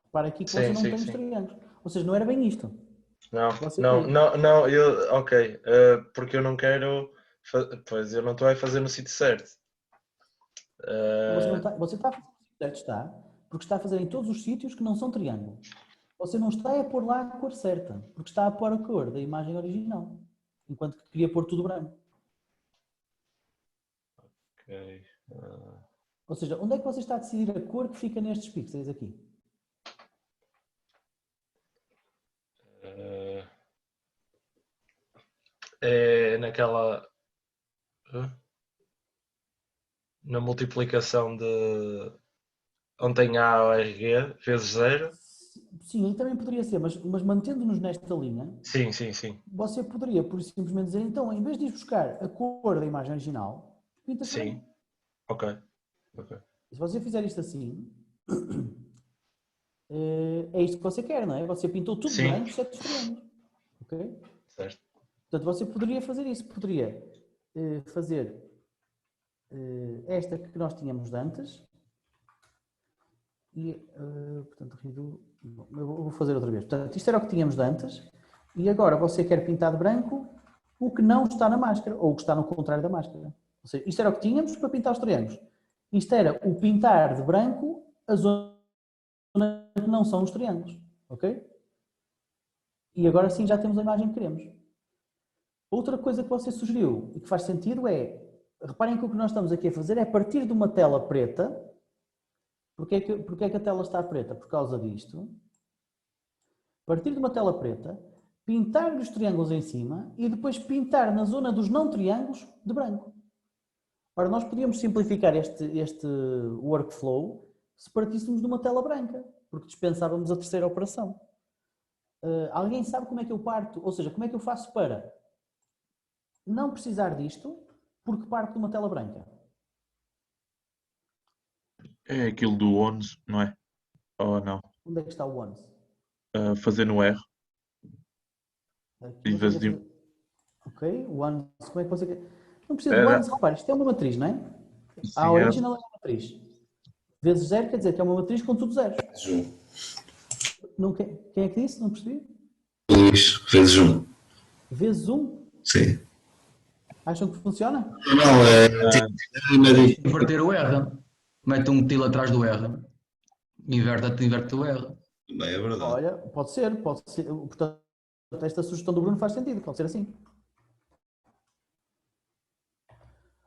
Repare aqui que você não tem os triângulos. Ou seja, não era bem isto. Não, ok. Porque eu não quero... Pois, eu não estou a fazer no sítio certo. Você está a fazer no sítio certo, está, porque está a fazer em todos os sítios que não são triângulos. Você não está a pôr lá a cor certa, porque está a pôr a cor da imagem original, enquanto que queria pôr tudo branco. Ok. Ou seja, onde é que você está a decidir a cor que fica nestes pixels aqui? É naquela... Na multiplicação de... onde tem A ou RG vezes 0. Sim, também poderia ser, mas mantendo-nos nesta linha, Sim. você poderia, por simplesmente dizer, então, em vez de ir buscar a cor da imagem original, pinta-se branco. Ok. Se você fizer isto assim, é isto que você quer, não é? Você pintou tudo Sim. branco, exceto os triângulos. Ok? Certo. Portanto, você poderia fazer isso. Poderia fazer esta que nós tínhamos de antes. E, portanto, eu vou fazer outra vez. Portanto, isto era o que tínhamos de antes. E agora você quer pintar de branco o que não está na máscara, ou o que está no contrário da máscara. Ou seja, isto era o que tínhamos para pintar os triângulos. Isto era o pintar de branco a zona que não são os triângulos. Ok? E agora sim já temos a imagem que queremos. Outra coisa que você sugeriu e que faz sentido é, reparem que o que nós estamos aqui a fazer é partir de uma tela preta. Porquê é que a tela está preta? Por causa disto. Partir de uma tela preta, pintar os triângulos em cima e depois pintar na zona dos não triângulos de branco. Ora, nós podíamos simplificar este workflow se partíssemos de uma tela branca, porque dispensávamos a terceira operação. Alguém sabe como é que eu parto? Ou seja, como é que eu faço para não precisar disto porque parto de uma tela branca? É aquilo do ONS, não é? Ou não? Onde é que está o once? Fazer no R. Aqui Em eu vez tenho de... que fazer- Ok, o once, como é que você quer? Não precisa do once, repare, isto é uma matriz, não é? A Sim, era... original é uma matriz. Vezes zero quer dizer que é uma matriz com tudo zeros. Não, quem é que disse? Não percebi? Luís, vezes 1. Vezes 1? Sim. Acham que funciona? Não, Inverter o R. Mete um til atrás do R. Inverte o R. Bem, é verdade. Olha, pode ser. Portanto, esta sugestão do Bruno faz sentido, pode ser assim.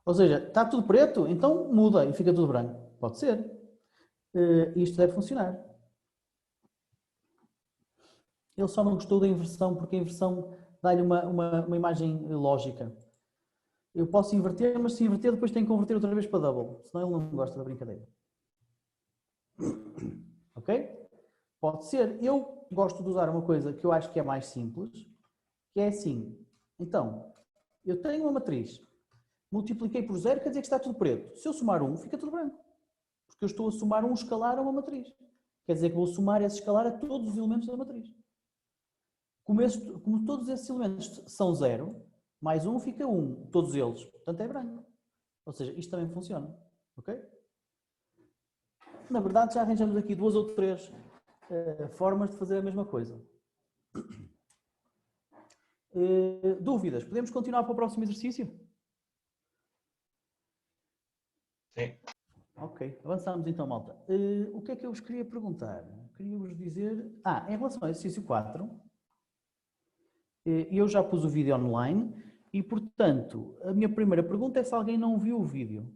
Ou seja, está tudo preto, então muda e fica tudo branco. Pode ser. Isto deve funcionar. Ele só não gostou da inversão, porque a inversão dá-lhe uma imagem lógica. Eu posso inverter, mas se inverter, depois tenho que converter outra vez para double. Senão ele não gosta da brincadeira. Ok? Pode ser. Eu gosto de usar uma coisa que eu acho que é mais simples, que é assim. Então, eu tenho uma matriz. Multipliquei por 0, quer dizer que está tudo preto. Se eu somar 1, fica tudo branco. Porque eu estou a somar um escalar a uma matriz. Quer dizer que vou somar esse escalar a todos os elementos da matriz. Como todos esses elementos são 0, mais 1 fica 1, todos eles. Portanto, é branco. Ou seja, isto também funciona. Ok? Na verdade, já arranjamos aqui 2 ou 3 formas de fazer a mesma coisa. Dúvidas? Podemos continuar para o próximo exercício? Sim. Ok, avançamos então, malta. O que é que eu vos queria perguntar? Queria-vos dizer... em relação ao exercício 4, eu já pus o vídeo online e, portanto, a minha primeira pergunta é se alguém não viu o vídeo.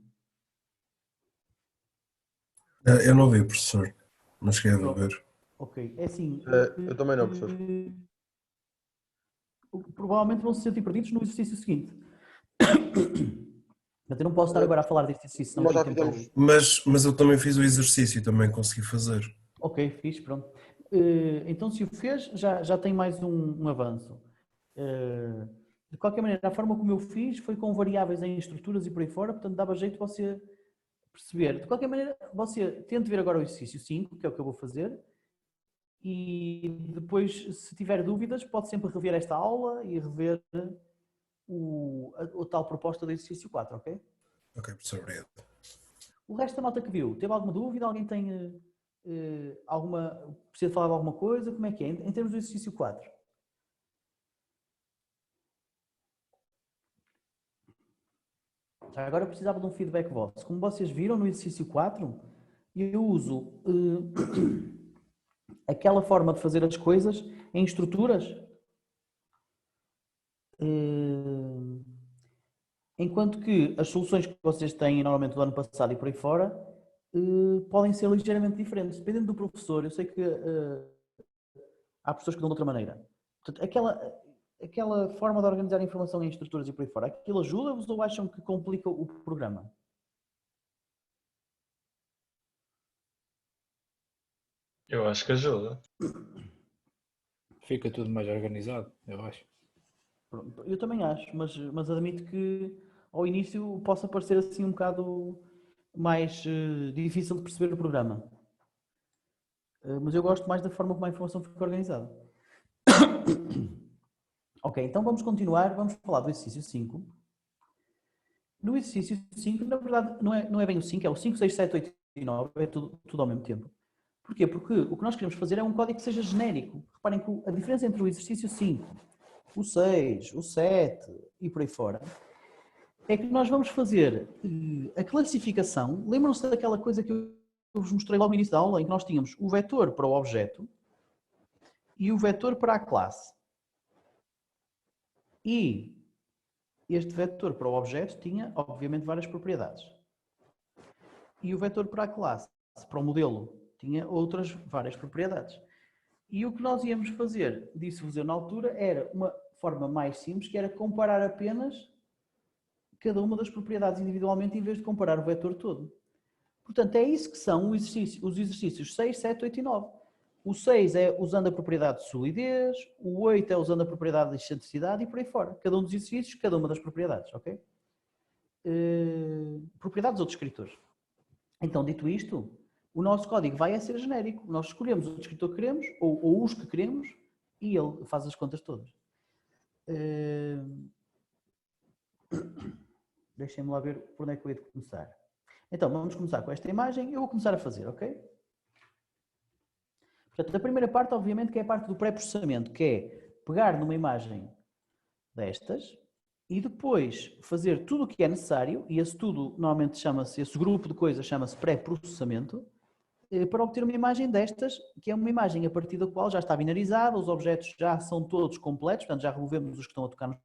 Eu não vi, professor. Não cheguei a ver. Ok, é assim... Eu também não, professor. Provavelmente vão se sentir perdidos no exercício seguinte. Portanto, eu não posso estar agora a falar deste exercício. Nós já fizemos. Mas eu também fiz o exercício e também consegui fazer. Ok, fixe, pronto. Então, se o fez, já tem mais um avanço. De qualquer maneira, a forma como eu fiz foi com variáveis em estruturas e por aí fora, portanto, dava jeito de você perceber. De qualquer maneira, você tente ver agora o exercício 5, que é o que eu vou fazer, e depois, se tiver dúvidas, pode sempre rever esta aula e rever a tal proposta do exercício 4, ok? Ok, professor, obrigado. O resto da malta que viu, teve alguma dúvida? Alguém tem precisa falar de alguma coisa? Como é que é? Em termos do exercício 4. Agora eu precisava de um feedback vosso. Como vocês viram no exercício 4, eu uso aquela forma de fazer as coisas em estruturas. Enquanto que as soluções que vocês têm normalmente do ano passado e por aí fora podem ser ligeiramente diferentes, dependendo do professor. Eu sei que há pessoas que dão de outra maneira. Portanto, aquela forma de organizar a informação em estruturas e por aí fora, aquilo ajuda-vos ou acham que complica o programa? Eu acho que ajuda. Fica tudo mais organizado, eu acho. Eu também acho, mas admito que ao início possa parecer assim um bocado mais difícil de perceber o programa. Mas eu gosto mais da forma como a informação fica organizada. Ok, então vamos continuar, vamos falar do exercício 5. No exercício 5, na verdade, não é bem o 5, é o 5, 6, 7, 8 e 9, é tudo ao mesmo tempo. Porquê? Porque o que nós queremos fazer é um código que seja genérico. Reparem que a diferença entre o exercício 5, o 6, o 7 e por aí fora, é que nós vamos fazer a classificação. Lembram-se daquela coisa que eu vos mostrei logo no início da aula, em que nós tínhamos o vetor para o objeto e o vetor para a classe. E este vetor para o objeto tinha, obviamente, várias propriedades. E o vetor para a classe, para o modelo, tinha outras várias propriedades. E o que nós íamos fazer, disse-vos eu na altura, era uma forma mais simples, que era comparar apenas cada uma das propriedades individualmente, em vez de comparar o vetor todo. Portanto, é isso que são os exercícios 6, 7, 8 e 9. O 6 é usando a propriedade de solidez, o 8 é usando a propriedade de excentricidade e por aí fora. Cada um dos exercícios, cada uma das propriedades, ok? Propriedades ou descritores. Então, dito isto, o nosso código vai a ser genérico. Nós escolhemos o descritor que queremos, ou os que queremos, e ele faz as contas todas. Deixem-me lá ver por onde é que eu ia começar. Então, vamos começar com esta imagem. Eu vou começar a fazer, ok? Portanto, a primeira parte, obviamente, que é a parte do pré-processamento, que é pegar numa imagem destas e depois fazer tudo o que é necessário, e esse tudo normalmente chama-se, esse grupo de coisas chama-se pré-processamento, para obter uma imagem destas, que é uma imagem a partir da qual já está binarizada, os objetos já são todos completos, portanto já removemos os que estão a tocar nos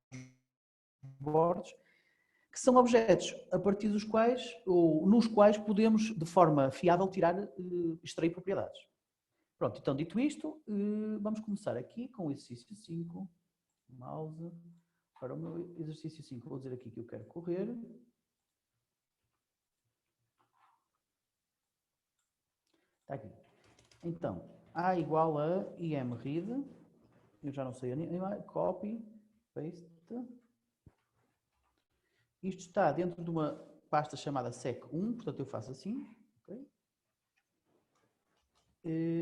bordos, que são objetos a partir dos quais, ou nos quais podemos, de forma fiável, extrair propriedades. Pronto, então dito isto, vamos começar aqui com o exercício 5, mouse, para o meu exercício 5, vou dizer aqui que eu quero correr. Está aqui. Então, A igual a imread, eu já não sei, copy, paste. Isto está dentro de uma pasta chamada sec1, portanto eu faço assim. Okay?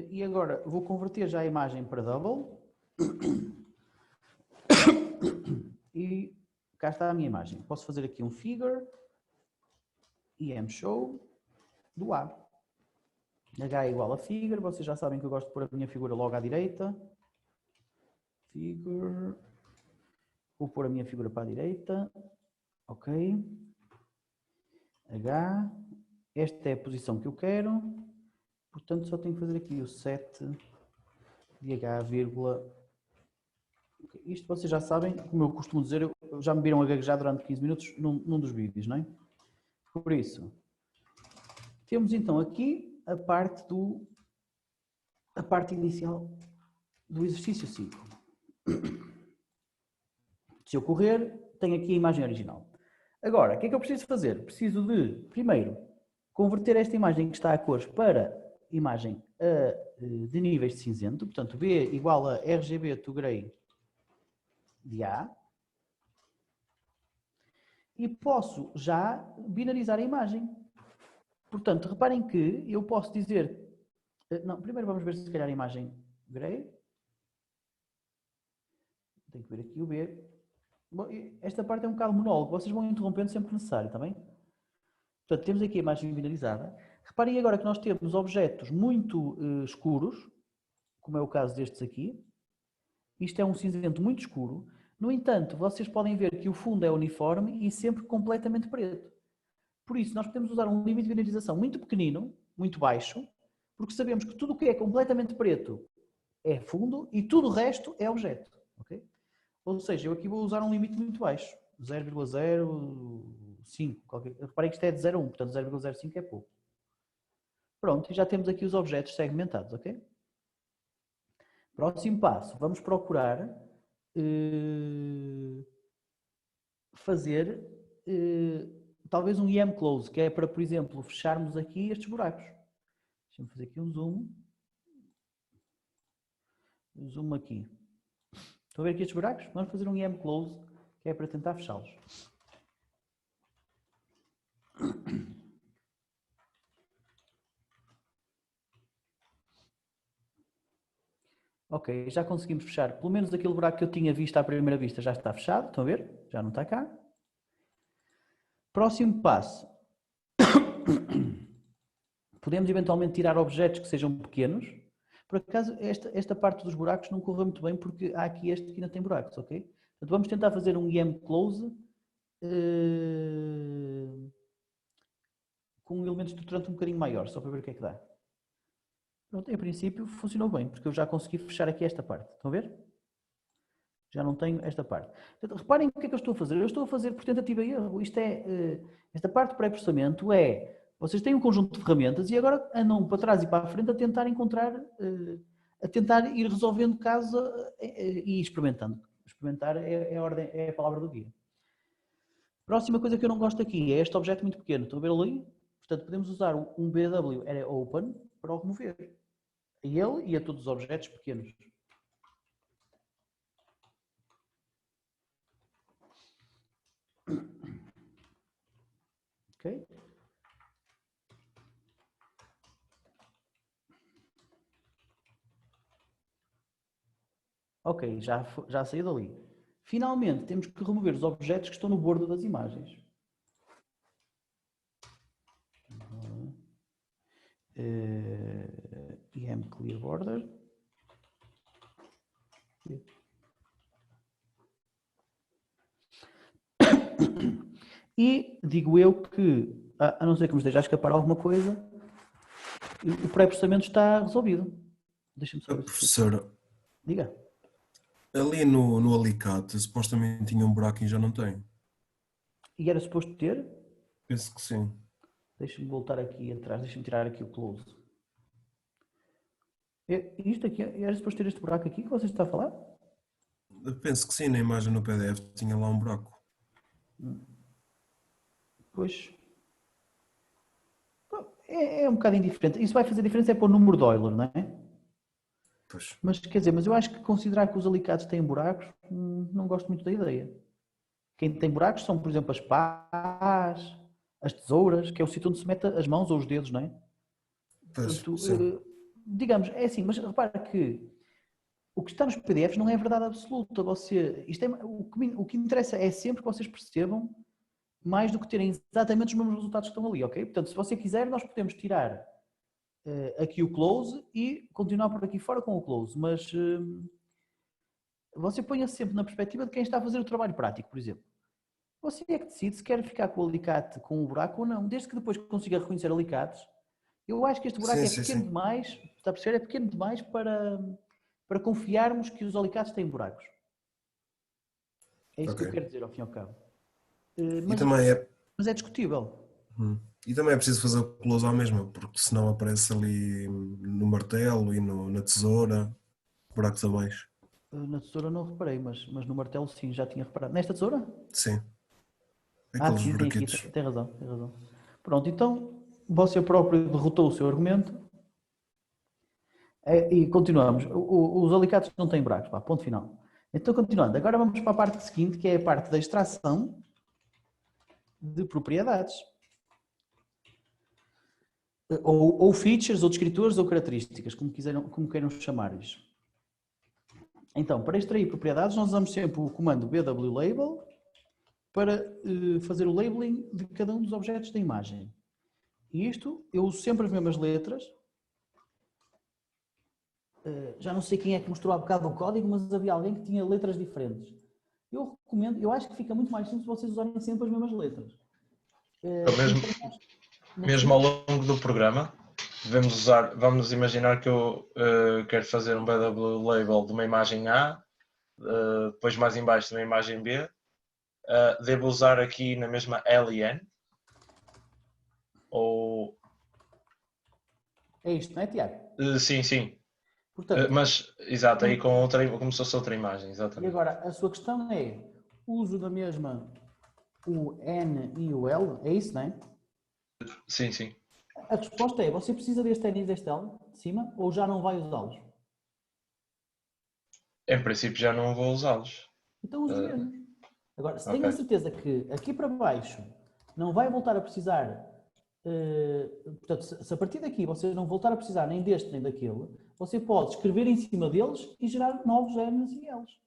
E agora vou converter já a imagem para double. E cá está a minha imagem. Posso fazer aqui um figure, show do A. H é igual a figure, vocês já sabem que eu gosto de pôr a minha figura logo à direita. Figure. Vou pôr a minha figura para a direita. Ok. H. Esta é a posição que eu quero. Portanto, só tenho que fazer aqui o set de H, vírgula. Okay. Isto vocês já sabem, como eu costumo dizer, já me viram a gaguejar durante 15 minutos num dos vídeos, não é? Por isso, temos então aqui a parte inicial do exercício 5. Se eu correr, tenho aqui a imagem original. Agora, o que é que eu preciso fazer? Preciso de, primeiro, converter esta imagem que está a cores para imagem de níveis de cinzento. Portanto, B igual a RGB to Gray de A. E posso já binarizar a imagem. Portanto, reparem que eu posso dizer... Não, primeiro vamos ver se calhar a imagem Gray. Tenho que ver aqui o B. Bom, esta parte é um bocado monólogo, vocês vão interrompendo sempre que necessário, está bem? Portanto, temos aqui a imagem binarizada. Reparem agora que nós temos objetos muito escuros, como é o caso destes aqui. Isto é um cinzento muito escuro. No entanto, vocês podem ver que o fundo é uniforme e sempre completamente preto. Por isso, nós podemos usar um limite de binarização muito pequenino, muito baixo, porque sabemos que tudo o que é completamente preto é fundo e tudo o resto é objeto. Okay? Ou seja, eu aqui vou usar um limite muito baixo, 0,05. Reparem que isto é de 0,1, portanto 0,05 é pouco. Pronto, e já temos aqui os objetos segmentados, ok? Próximo passo, vamos procurar fazer talvez um IM close, que é para, por exemplo, fecharmos aqui estes buracos. Deixa-me fazer aqui um zoom. Zoom aqui. Estão a ver aqui estes buracos? Vamos fazer um IM close, que é para tentar fechá-los. Ok, já conseguimos fechar. Pelo menos aquele buraco que eu tinha visto à primeira vista já está fechado. Estão a ver? Já não está cá. Próximo passo. Podemos eventualmente tirar objetos que sejam pequenos. Por acaso, esta parte dos buracos não correu muito bem porque há aqui este que ainda tem buracos, ok? Portanto, vamos tentar fazer um IM close com elementos estruturantes um bocadinho maior, só para ver o que é que dá. Pronto, em princípio funcionou bem, porque eu já consegui fechar aqui esta parte. Estão a ver? Já não tenho esta parte. Portanto, reparem o que é que eu estou a fazer. Eu estou a fazer por tentativa e erro. Isto é, esta parte de pré-processamento é, vocês têm um conjunto de ferramentas e agora andam para trás e para a frente a tentar encontrar, a tentar ir resolvendo casos e experimentando. Experimentar é a palavra do dia. Próxima coisa que eu não gosto aqui é este objeto muito pequeno. Estão a ver ali? Portanto, podemos usar um BW Area Open para o remover. A ele e a todos os objetos pequenos. Ok? Ok, já saiu dali. Finalmente, temos que remover os objetos que estão no bordo das imagens. IM Clear Border. E digo eu que, a não ser que me esteja a escapar alguma coisa, o pré-processamento está resolvido. Deixa-me só ver. Professora, Diga. ali no alicate, supostamente tinha um buraco e já não tem. E era suposto ter? Penso que sim. Deixa-me voltar aqui atrás, deixa-me tirar aqui o close. Isto aqui, era suposto ter este buraco aqui que você está a falar? Eu penso que sim, na imagem no PDF tinha lá um buraco. Pois. É um bocado indiferente. Isso vai fazer diferença é para o número de Euler, não é? Pois. Mas quer dizer, mas eu acho que considerar que os alicates têm buracos, não gosto muito da ideia. Quem tem buracos são, por exemplo, as pás, as tesouras, que é o sítio onde se mete as mãos ou os dedos, não é? Pois, Portanto, digamos, é assim, mas repara que o que está nos PDFs não é verdade absoluta. O que interessa é sempre que vocês percebam mais do que terem exatamente os mesmos resultados que estão ali, ok? Portanto, se você quiser, nós podemos tirar aqui o close e continuar por aqui fora com o close, mas você ponha-se sempre na perspectiva de quem está a fazer o trabalho prático, por exemplo. Você é que decide se quer ficar com o alicate com o buraco ou não, desde que depois consiga reconhecer alicates. Eu acho que este buraco é pequeno demais, está a perceber? É pequeno demais para confiarmos que os alicates têm buracos. É isso que eu quero dizer, ao fim e ao cabo. Mas é discutível. E também é preciso fazer o close à mesma, porque senão aparece ali no martelo e na tesoura, buracos abaixo. Na tesoura não reparei, mas no martelo sim, já tinha reparado. Nesta tesoura? Sim. Aqueles sim, buraquitos. Tem razão. Pronto, então você próprio derrotou o seu argumento. E continuamos. Os alicates não têm buracos, ponto final. Então, continuando. Agora vamos para a parte seguinte, que é a parte da extração de propriedades. Ou features, ou descritores, ou características, como queiram chamar-lhes. Então, para extrair propriedades, nós usamos sempre o comando bwlabel para fazer o labeling de cada um dos objetos da imagem. E isto, eu uso sempre as mesmas letras. Já não sei quem é que mostrou há bocado o código, mas havia alguém que tinha letras diferentes. Eu recomendo, eu acho que fica muito mais simples vocês usarem sempre as mesmas letras. Mesmo ao longo do programa, vamos imaginar que eu quero fazer um BW label de uma imagem A, depois mais em baixo de uma imagem B, devo usar aqui na mesma LN? Ou... É isto, não é, Tiago? Sim. Portanto, mas, exato, aí como se fosse outra imagem, exatamente. E agora, a sua questão é uso da mesma o N e o L, é isso, não é? Sim. A resposta é, você precisa deste N e deste L de cima ou já não vai usá-los? Em princípio já não vou usá-los. Então use mesmo. Agora, se tenho a certeza que aqui para baixo não vai voltar a precisar, portanto, se a partir daqui vocês não voltar a precisar nem deste nem daquele, você pode escrever em cima deles e gerar novos N's e L's.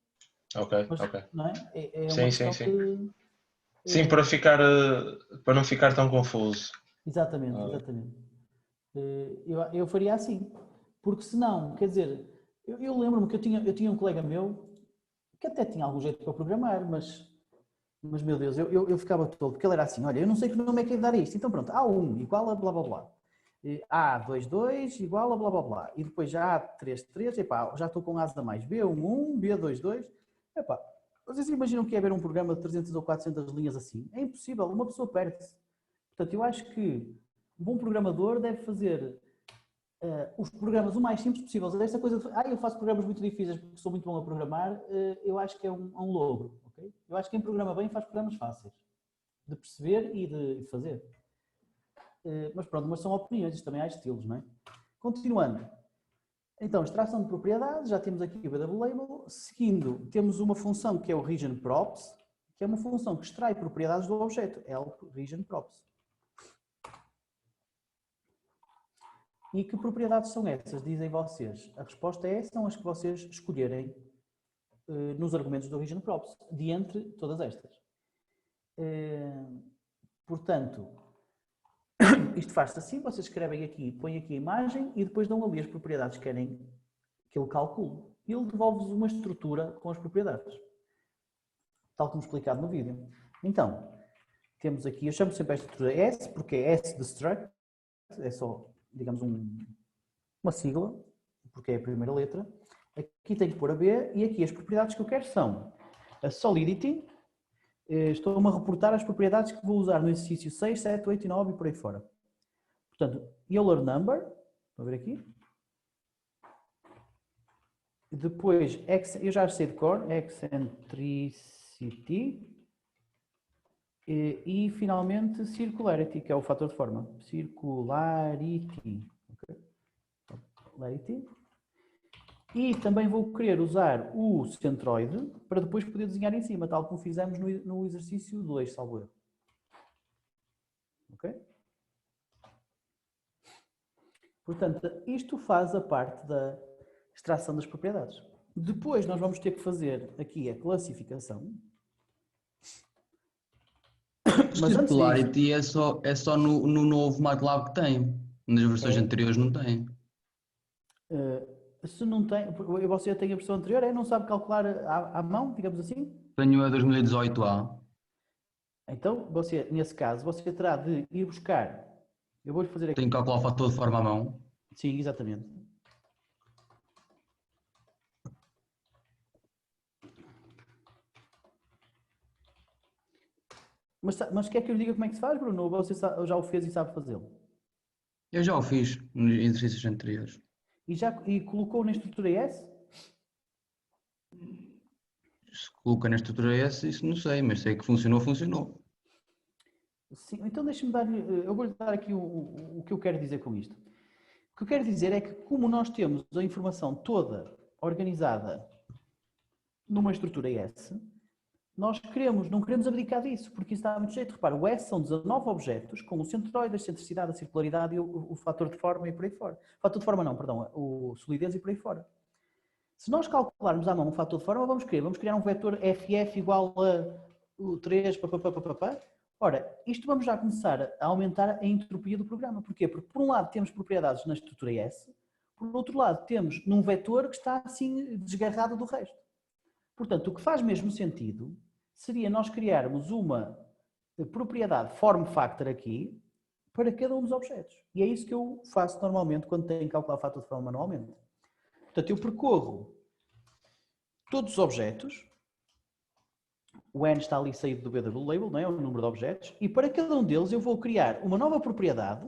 Ok, Mas, ok. não é? É uma Sim, questão sim. que... Sim, para não ficar tão confuso. Exatamente, exatamente. Eu faria assim. Porque senão, quer dizer, eu lembro-me que eu tinha um colega meu que até tinha algum jeito para programar, mas meu Deus, eu ficava todo, porque ele era assim, olha, eu não sei que nome é que é de dar isto. Então pronto, A1 igual a blá blá blá. A22 igual a blá blá blá. E depois já A33, epá, já estou com asa mais. B11, B22. Epá, vocês imaginam que é ver um programa de 300 ou 400 linhas assim? É impossível, uma pessoa perde-se. Portanto, eu acho que um bom programador deve fazer os programas o mais simples possível. Esta coisa de, eu faço programas muito difíceis porque sou muito bom a programar, eu acho que é um logro. Okay? Eu acho que quem programa bem faz programas fáceis de perceber e de fazer. Mas pronto, mas são opiniões, isto também há estilos, não é? Continuando. Então, extração de propriedades, já temos aqui o BW Label. Seguindo, temos uma função que é o region props, que é uma função que extrai propriedades do objeto, help region props. E que propriedades são essas, dizem vocês? A resposta é, são as que vocês escolherem nos argumentos do region props, de entre todas estas. Portanto, isto faz-se assim, vocês escrevem aqui, põem aqui a imagem e depois dão ali as propriedades que querem que ele calcule. E ele devolve-vos uma estrutura com as propriedades, tal como explicado no vídeo. Então, temos aqui, eu chamo sempre a estrutura S, porque é S de struct, é só, digamos, uma sigla, porque é a primeira letra. Aqui tenho que pôr a B e aqui as propriedades que eu quero são a solidity, estou-me a reportar as propriedades que vou usar no exercício 6, 7, 8 e 9 e por aí fora. Portanto, Euler number, estão a ver aqui? Depois, eu já sei de cor, eccentricity e finalmente circularity, que é o fator de forma. Circularity. Okay. Circularity. E também vou querer usar o centroide para depois poder desenhar em cima, tal como fizemos no exercício 2, salvo erro. Ok? Portanto, isto faz a parte da extração das propriedades. Depois nós vamos ter que fazer aqui a classificação. Mas Circularity é só no novo MATLAB que tem. Nas versões anteriores não tem. Se não tem, você tem a versão anterior, não sabe calcular à mão, digamos assim? Tenho a 2018A. Então, você, nesse caso, você terá de ir buscar. Eu vou-lhe fazer aqui. Tenho que calcular o fator de forma à mão. Sim, exatamente. Mas quer que eu lhe diga como é que se faz, Bruno? Ou você já o fez e sabe fazê-lo? Eu já o fiz nos exercícios anteriores. E colocou na estrutura S? Se coloca na estrutura S, isso não sei, mas sei que funcionou, funcionou. Sim, então deixe-me dar-lhe, eu vou-lhe dar aqui o que eu quero dizer com isto. O que eu quero dizer é que como nós temos a informação toda organizada numa estrutura S, nós não queremos abdicar disso, porque isso está muito jeito. Repara, o S são 19 objetos com o centroide, a excentricidade, a circularidade e o fator de forma e por aí fora. Fator de forma não, perdão, o solidez e por aí fora. Se nós calcularmos à mão um fator de forma, vamos criar um vetor FF igual a 3, papapá. Ora, isto vamos já começar a aumentar a entropia do programa. Porquê? Porque por um lado temos propriedades na estrutura S, por outro lado temos num vetor que está assim desgarrado do resto. Portanto, o que faz mesmo sentido seria nós criarmos uma propriedade form factor aqui para cada um dos objetos. E é isso que eu faço normalmente quando tenho que calcular o fator de forma manualmente. Portanto, eu percorro todos os objetos, o N está ali saído do BW Label, não é? O número de objetos, e para cada um deles eu vou criar uma nova propriedade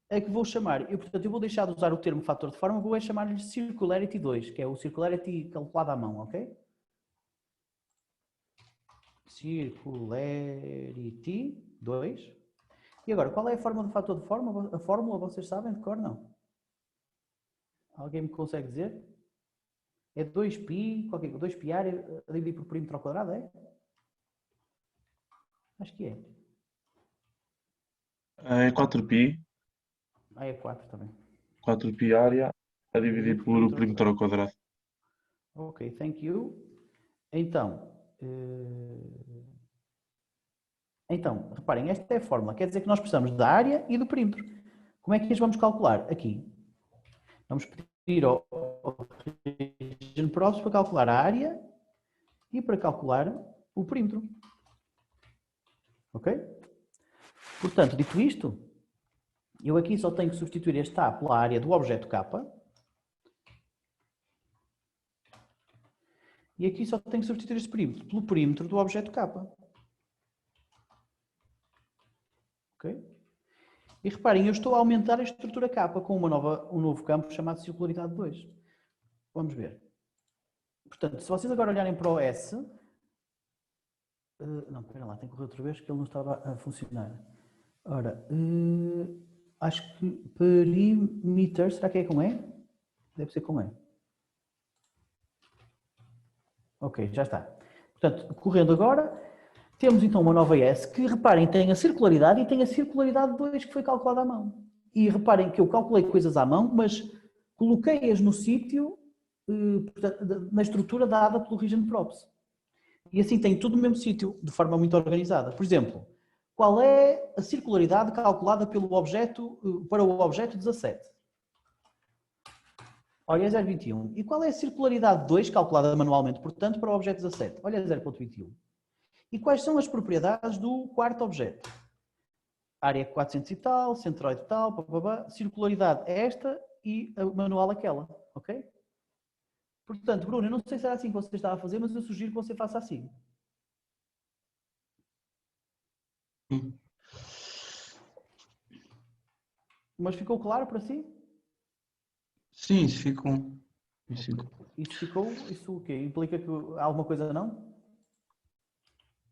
a que vou chamar, portanto eu vou deixar de usar o termo fator de forma, vou chamar-lhe Circularity 2, que é o Circularity calculado à mão, ok? Circularity 2. E agora, qual é a forma do fator de forma? A fórmula vocês sabem de cor, não? Alguém me consegue dizer? É 2π, qualquer coisa, 2πr a dividir por perímetro ao quadrado, é? Acho que é. É 4π. É 4 também. 4π área a dividir por perímetro ao quadrado. Ok, thank you. Então, reparem, esta é a fórmula. Quer dizer que nós precisamos da área e do perímetro. Como é que as vamos calcular? Aqui. Vamos pedir ao Region Props para calcular a área e para calcular o perímetro. Ok? Portanto, dito isto, eu aqui só tenho que substituir este A pela área do objeto K. E aqui só tenho que substituir este perímetro pelo perímetro do objeto K. Ok? E reparem, eu estou a aumentar a estrutura K com um novo campo chamado circularidade 2. Vamos ver. Portanto, se vocês agora olharem para o S... não, espera lá, tem que correr outra vez que ele não estava a funcionar. Ora, acho que perímetro, será que é com E? Deve ser com E. Ok, já está. Portanto, correndo agora, temos então uma nova S que, reparem, tem a circularidade e tem a circularidade 2 que foi calculada à mão. E reparem que eu calculei coisas à mão, mas coloquei-as no sítio, na estrutura dada pelo Region Props. E assim tem tudo no mesmo sítio, de forma muito organizada. Por exemplo, qual é a circularidade calculada pelo objeto, para o objeto 17? Olha, é 0,21. E qual é a circularidade 2 calculada manualmente, portanto, para o objeto 17? Olha, é 0,21. E quais são as propriedades do quarto objeto? Área 400 e tal, centroide tal, circularidade é esta e a manual aquela, ok? Portanto, Bruno, eu não sei se era assim que você estava a fazer, mas eu sugiro que você faça assim. Mas ficou claro para si? Sim, isso ficou. Isso ficou? Isso o quê? Implica que há alguma coisa não?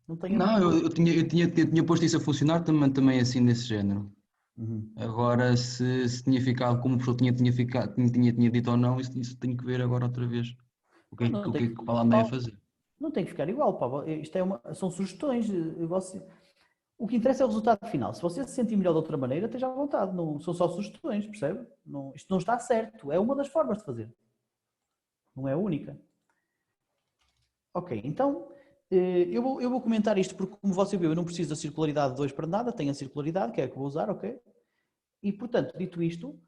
Não tenho. Não, eu tinha posto isso a funcionar também assim desse género. Agora, se tinha ficado como o professor tinha dito ou não, isso tenho que ver agora outra vez. O que é que o Palamé a fazer? Não tem que ficar igual, Paulo. Isto são sugestões. O que interessa é o resultado final. Se você se sentir melhor de outra maneira, esteja à vontade. Não, são só sugestões, percebe? Isto não está certo. É uma das formas de fazer. Não é a única. Ok, então eu vou comentar isto porque, como você viu, eu não preciso da circularidade 2 para nada. Tenho a circularidade, que é a que vou usar, ok? E, portanto, dito isto,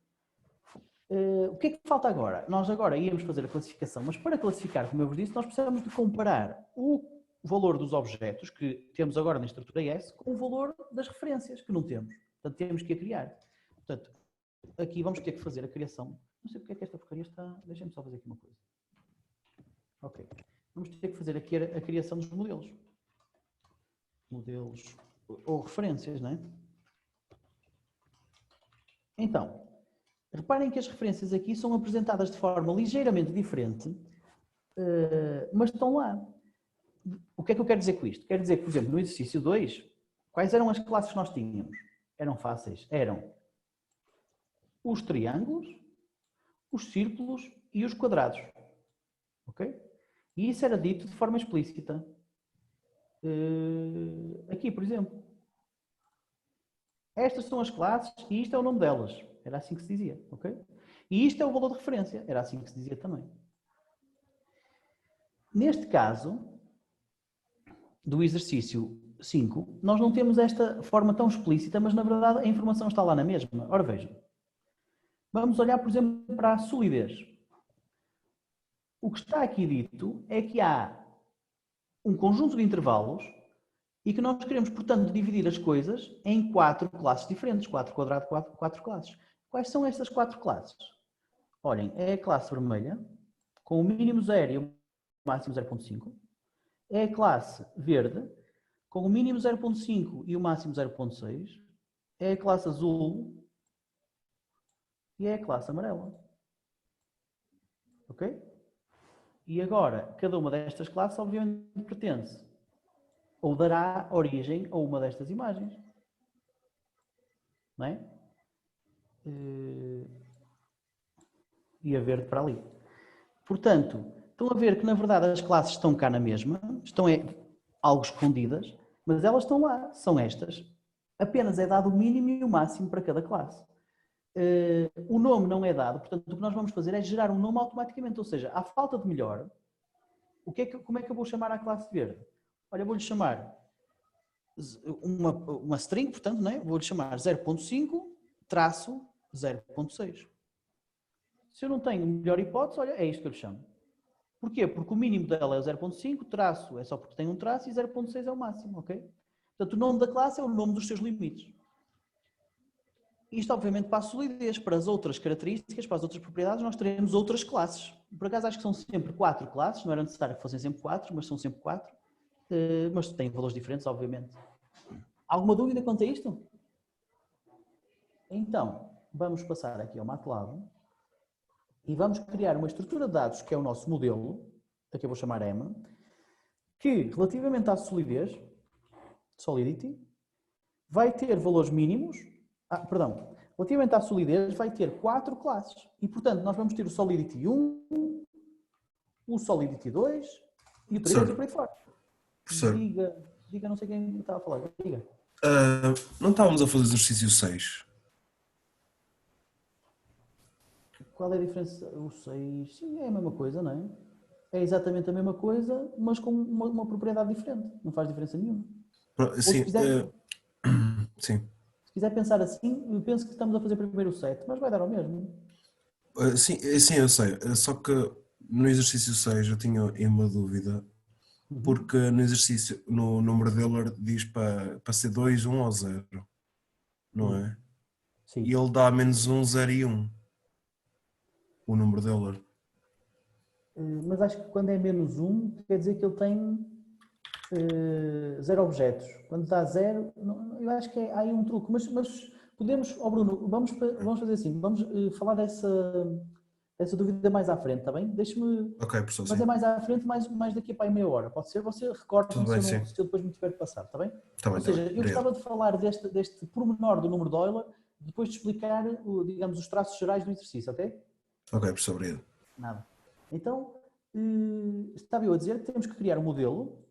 o que é que falta agora? Nós agora íamos fazer a classificação, mas para classificar, como eu vos disse, nós precisamos de comparar o valor dos objetos que temos agora na estrutura S com o valor das referências que não temos. Portanto, temos que a criar. Portanto, aqui vamos ter que fazer a criação. Não sei porque é que esta porcaria está... Deixem-me só fazer aqui uma coisa. Ok. Vamos ter que fazer aqui a criação dos modelos. Modelos ou referências, não é? Então, reparem que as referências aqui são apresentadas de forma ligeiramente diferente, mas estão lá. O que é que eu quero dizer com isto? Quero dizer que, por exemplo, no exercício 2, quais eram as classes que nós tínhamos? Eram fáceis. Eram os triângulos, os círculos e os quadrados. Ok? E isso era dito de forma explícita. Aqui, por exemplo. Estas são as classes e isto é o nome delas. Era assim que se dizia. Ok? E isto é o valor de referência. Era assim que se dizia também. Neste caso, do exercício 5, nós não temos esta forma tão explícita, mas na verdade a informação está lá na mesma. Ora vejam. Vamos olhar, por exemplo, para a solidez. O que está aqui dito é que há um conjunto de intervalos e que nós queremos, portanto, dividir as coisas em 4 classes diferentes. 4 quadrado, 4 classes. Quais são estas 4 classes? Olhem, é a classe vermelha, com o mínimo 0 e o máximo 0,5. É a classe verde, com o mínimo 0,5 e o máximo 0,6. É a classe azul e é a classe amarela. Ok? E agora, cada uma destas classes, obviamente, pertence ou dará origem a uma destas imagens. Não é? E a verde para ali. Portanto, estão a ver que, na verdade, as classes estão cá na mesma, estão algo escondidas, mas elas estão lá, são estas. Apenas é dado o mínimo e o máximo para cada classe. o nome não é dado, portanto, o que nós vamos fazer é gerar um nome automaticamente, ou seja, à falta de melhor, como é que eu vou chamar a classe verde? Olha, eu vou-lhe chamar uma string, portanto, não é? Vou-lhe chamar 0.5-0.6. Se eu não tenho melhor hipótese, olha, é isto que eu lhe chamo. Porquê? Porque o mínimo dela é o 0.5, traço é só porque tem um traço e 0.6 é o máximo, ok? Portanto, o nome da classe é o nome dos seus limites. Isto, obviamente, para a solidez. Para as outras características, para as outras propriedades, nós teremos outras classes. Por acaso, acho que são sempre 4 classes. Não era necessário que fossem sempre 4, mas são sempre 4. Mas têm valores diferentes, obviamente. Alguma dúvida quanto a isto? Então, vamos passar aqui ao MATLAB e vamos criar uma estrutura de dados que é o nosso modelo, que eu vou chamar M, que, relativamente à solidez, Solidity, vai ter valores mínimos. Relativamente à solidez, vai ter 4 classes. E, portanto, nós vamos ter o Solidity 1, o Solidity 2 e o 3 e por aí fora. Professor. Diga, não sei quem estava a falar. Diga. Não estávamos a fazer exercício 6? Qual é a diferença? O 6, sim, é a mesma coisa, não é? É exatamente a mesma coisa, mas com uma propriedade diferente. Não faz diferença nenhuma. Sim, sim. Se quiser pensar assim, eu penso que estamos a fazer primeiro o 7, mas vai dar ao mesmo. Sim, eu sei. Só que no exercício 6 eu tinha uma dúvida, porque no exercício, no número de Euler diz para ser 2, 1 ou 0, não é? Sim. E ele dá menos 1, 0 e 1, o número de Euler. Mas acho que quando é menos 1, quer dizer que ele tem 0 objetos. Quando dá 0, eu acho que há aí um truque. Mas podemos, Bruno, vamos fazer assim, vamos falar dessa dúvida mais à frente, está bem? Deixe-me... Ok, professor, mas sim. é mais à frente, mais daqui a meia hora. Pode ser? Você recorda-me se eu depois me tiver de passar, está bem? Tá bem, ou seja, eu gostava de falar deste pormenor do número de Euler, depois de explicar, digamos, os traços gerais do exercício, ok? Ok, professor, obrigado. Nada. Então, estava eu a dizer que temos que criar um modelo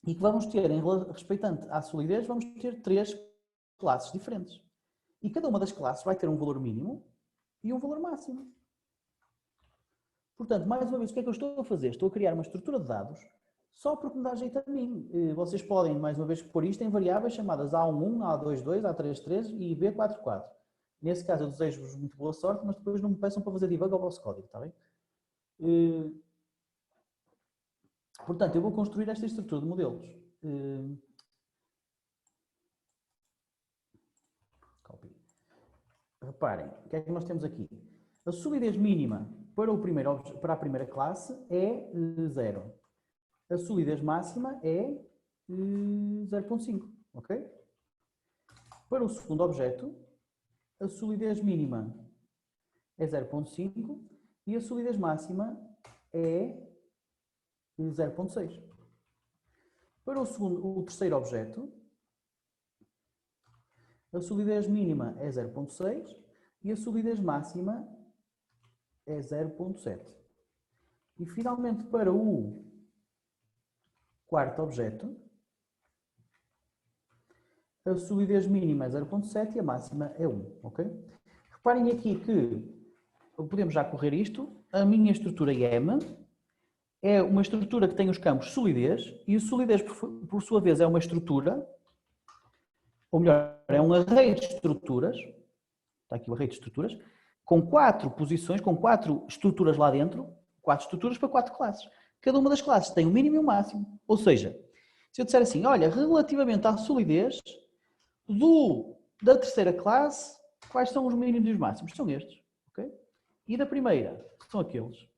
e que vamos ter, respeitante à solidez, vamos ter 3 classes diferentes. E cada uma das classes vai ter um valor mínimo e um valor máximo. Portanto, mais uma vez, o que é que eu estou a fazer? Estou a criar uma estrutura de dados só porque me dá jeito a mim. Vocês podem, mais uma vez, pôr isto em variáveis chamadas A11, A22, A33 e B44. Nesse caso, eu desejo-vos muito boa sorte, mas depois não me peçam para fazer debug ao vosso código, está bem? Portanto, eu vou construir esta estrutura de modelos. Copy. Reparem, o que é que nós temos aqui? A solidez mínima para a primeira classe é 0. A solidez máxima é 0.5, ok? Para o segundo objeto, a solidez mínima é 0.5 e a solidez máxima é 0.6. Para o terceiro objeto, a solidez mínima é 0.6 e a solidez máxima é 0.7. E finalmente para o quarto objeto, a solidez mínima é 0.7 e a máxima é 1, ok? Reparem aqui que podemos já correr isto. A minha estrutura M é uma estrutura que tem os campos solidez e o solidez, por sua vez, é uma estrutura, ou melhor, é um array de estruturas, está aqui o array de estruturas, com 4 posições, com 4 estruturas lá dentro, 4 estruturas para 4 classes. Cada uma das classes tem um mínimo e um máximo. Ou seja, se eu disser assim, olha, relativamente à solidez da terceira classe, quais são os mínimos e os máximos? São estes, ok? E da primeira, são aqueles.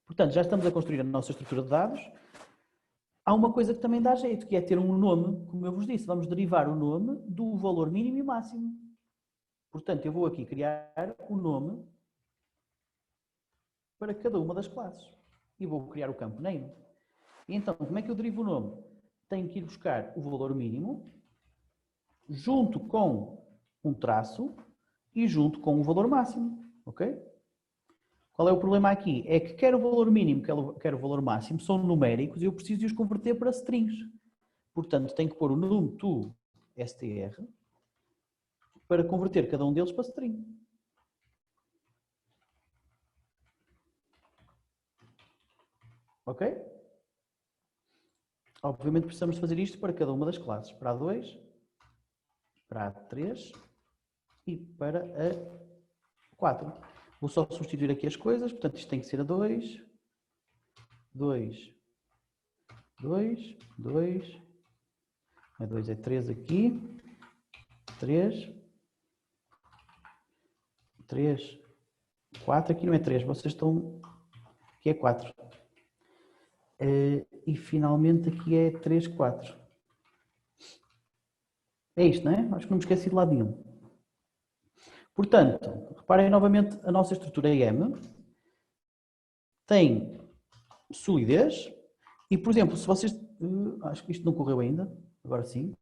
Portanto, já estamos a construir a nossa estrutura de dados. Há uma coisa que também dá jeito, que é ter um nome, como eu vos disse, vamos derivar o nome do valor mínimo e máximo. Portanto, eu vou aqui criar o nome para cada uma das classes. E vou criar o campo name. E então, como é que eu derivo o nome? Tenho que ir buscar o valor mínimo, junto com um traço e junto com o valor máximo. Ok? Qual é o problema aqui? É que quer o valor mínimo, quer o valor máximo, são numéricos e eu preciso de os converter para strings. Portanto, tenho que pôr o num to str para converter cada um deles para string. Ok? Obviamente precisamos fazer isto para cada uma das classes. Para a 2, para a 3 e para a 4. Vou só substituir aqui as coisas. Portanto, isto tem que ser a 2, 2, 2, 2. A 2 é 3 aqui. 3. 3. 4. Aqui não é 3. Vocês estão... Aqui é 4. E finalmente aqui é 3, 4. É isto, não é? Acho que não me esqueci de lado nenhum. Portanto, reparem novamente a nossa estrutura M tem solidez e, por exemplo, se vocês... acho que isto não correu ainda, agora sim.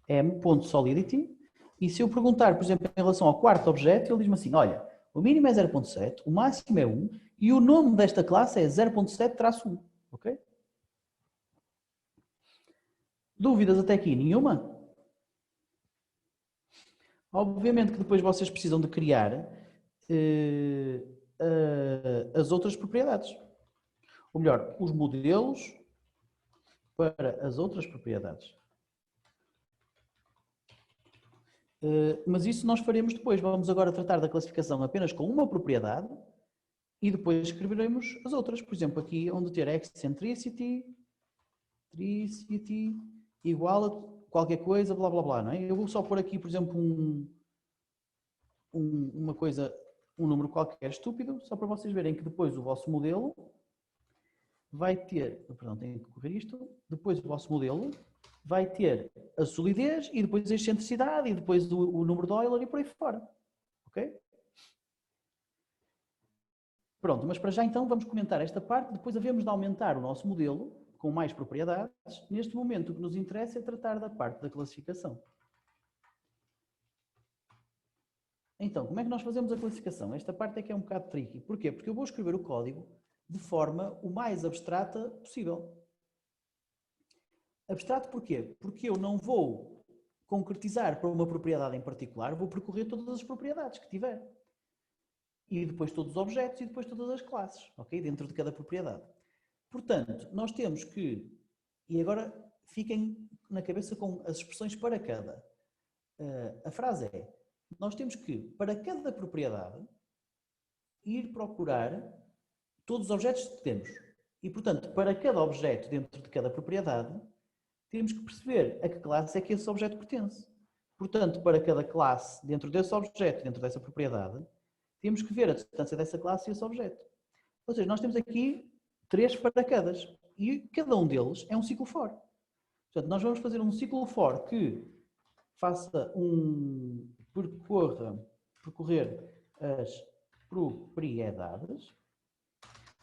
M.solidity. E se eu perguntar, por exemplo, em relação ao quarto objeto, ele diz-me assim, olha, o mínimo é 0.7, o máximo é 1 e o nome desta classe é 0.7-1. Ok? Dúvidas até aqui? Nenhuma? Obviamente que depois vocês precisam de criar as outras propriedades. Ou melhor, os modelos para as outras propriedades. Mas isso nós faremos depois. Vamos agora tratar da classificação apenas com uma propriedade e depois escreveremos as outras. Por exemplo, aqui onde ter eccentricity, igual a qualquer coisa, blá blá blá, não é? Eu vou só pôr aqui, por exemplo, uma coisa, um número qualquer estúpido, só para vocês verem que depois o vosso modelo vai ter, perdão, tenho que correr isto, depois o vosso modelo vai ter a solidez e depois a excentricidade e depois o número de Euler e por aí fora. Ok? Pronto, mas para já então vamos comentar esta parte, depois havemos de aumentar o nosso modelo com mais propriedades. Neste momento o que nos interessa é tratar da parte da classificação. Então, como é que nós fazemos a classificação? Esta parte é que é um bocado tricky. Porquê? Porque eu vou escrever o código de forma o mais abstrata possível. Abstrato porquê? Porque eu não vou concretizar para uma propriedade em particular, vou percorrer todas as propriedades que tiver. E depois todos os objetos e depois todas as classes, ok? Dentro de cada propriedade. Portanto, nós temos que, e agora fiquem na cabeça com as expressões para cada. A frase é, nós temos que, para cada propriedade, ir procurar todos os objetos que temos. E, portanto, para cada objeto dentro de cada propriedade, temos que perceber a que classe é que esse objeto pertence. Portanto, para cada classe dentro desse objeto, dentro dessa propriedade, temos que ver a distância dessa classe e esse objeto. Ou seja, nós temos aqui 3 para cada. E cada um deles é um ciclo for. Portanto, nós vamos fazer um ciclo for que faça percorrer as propriedades.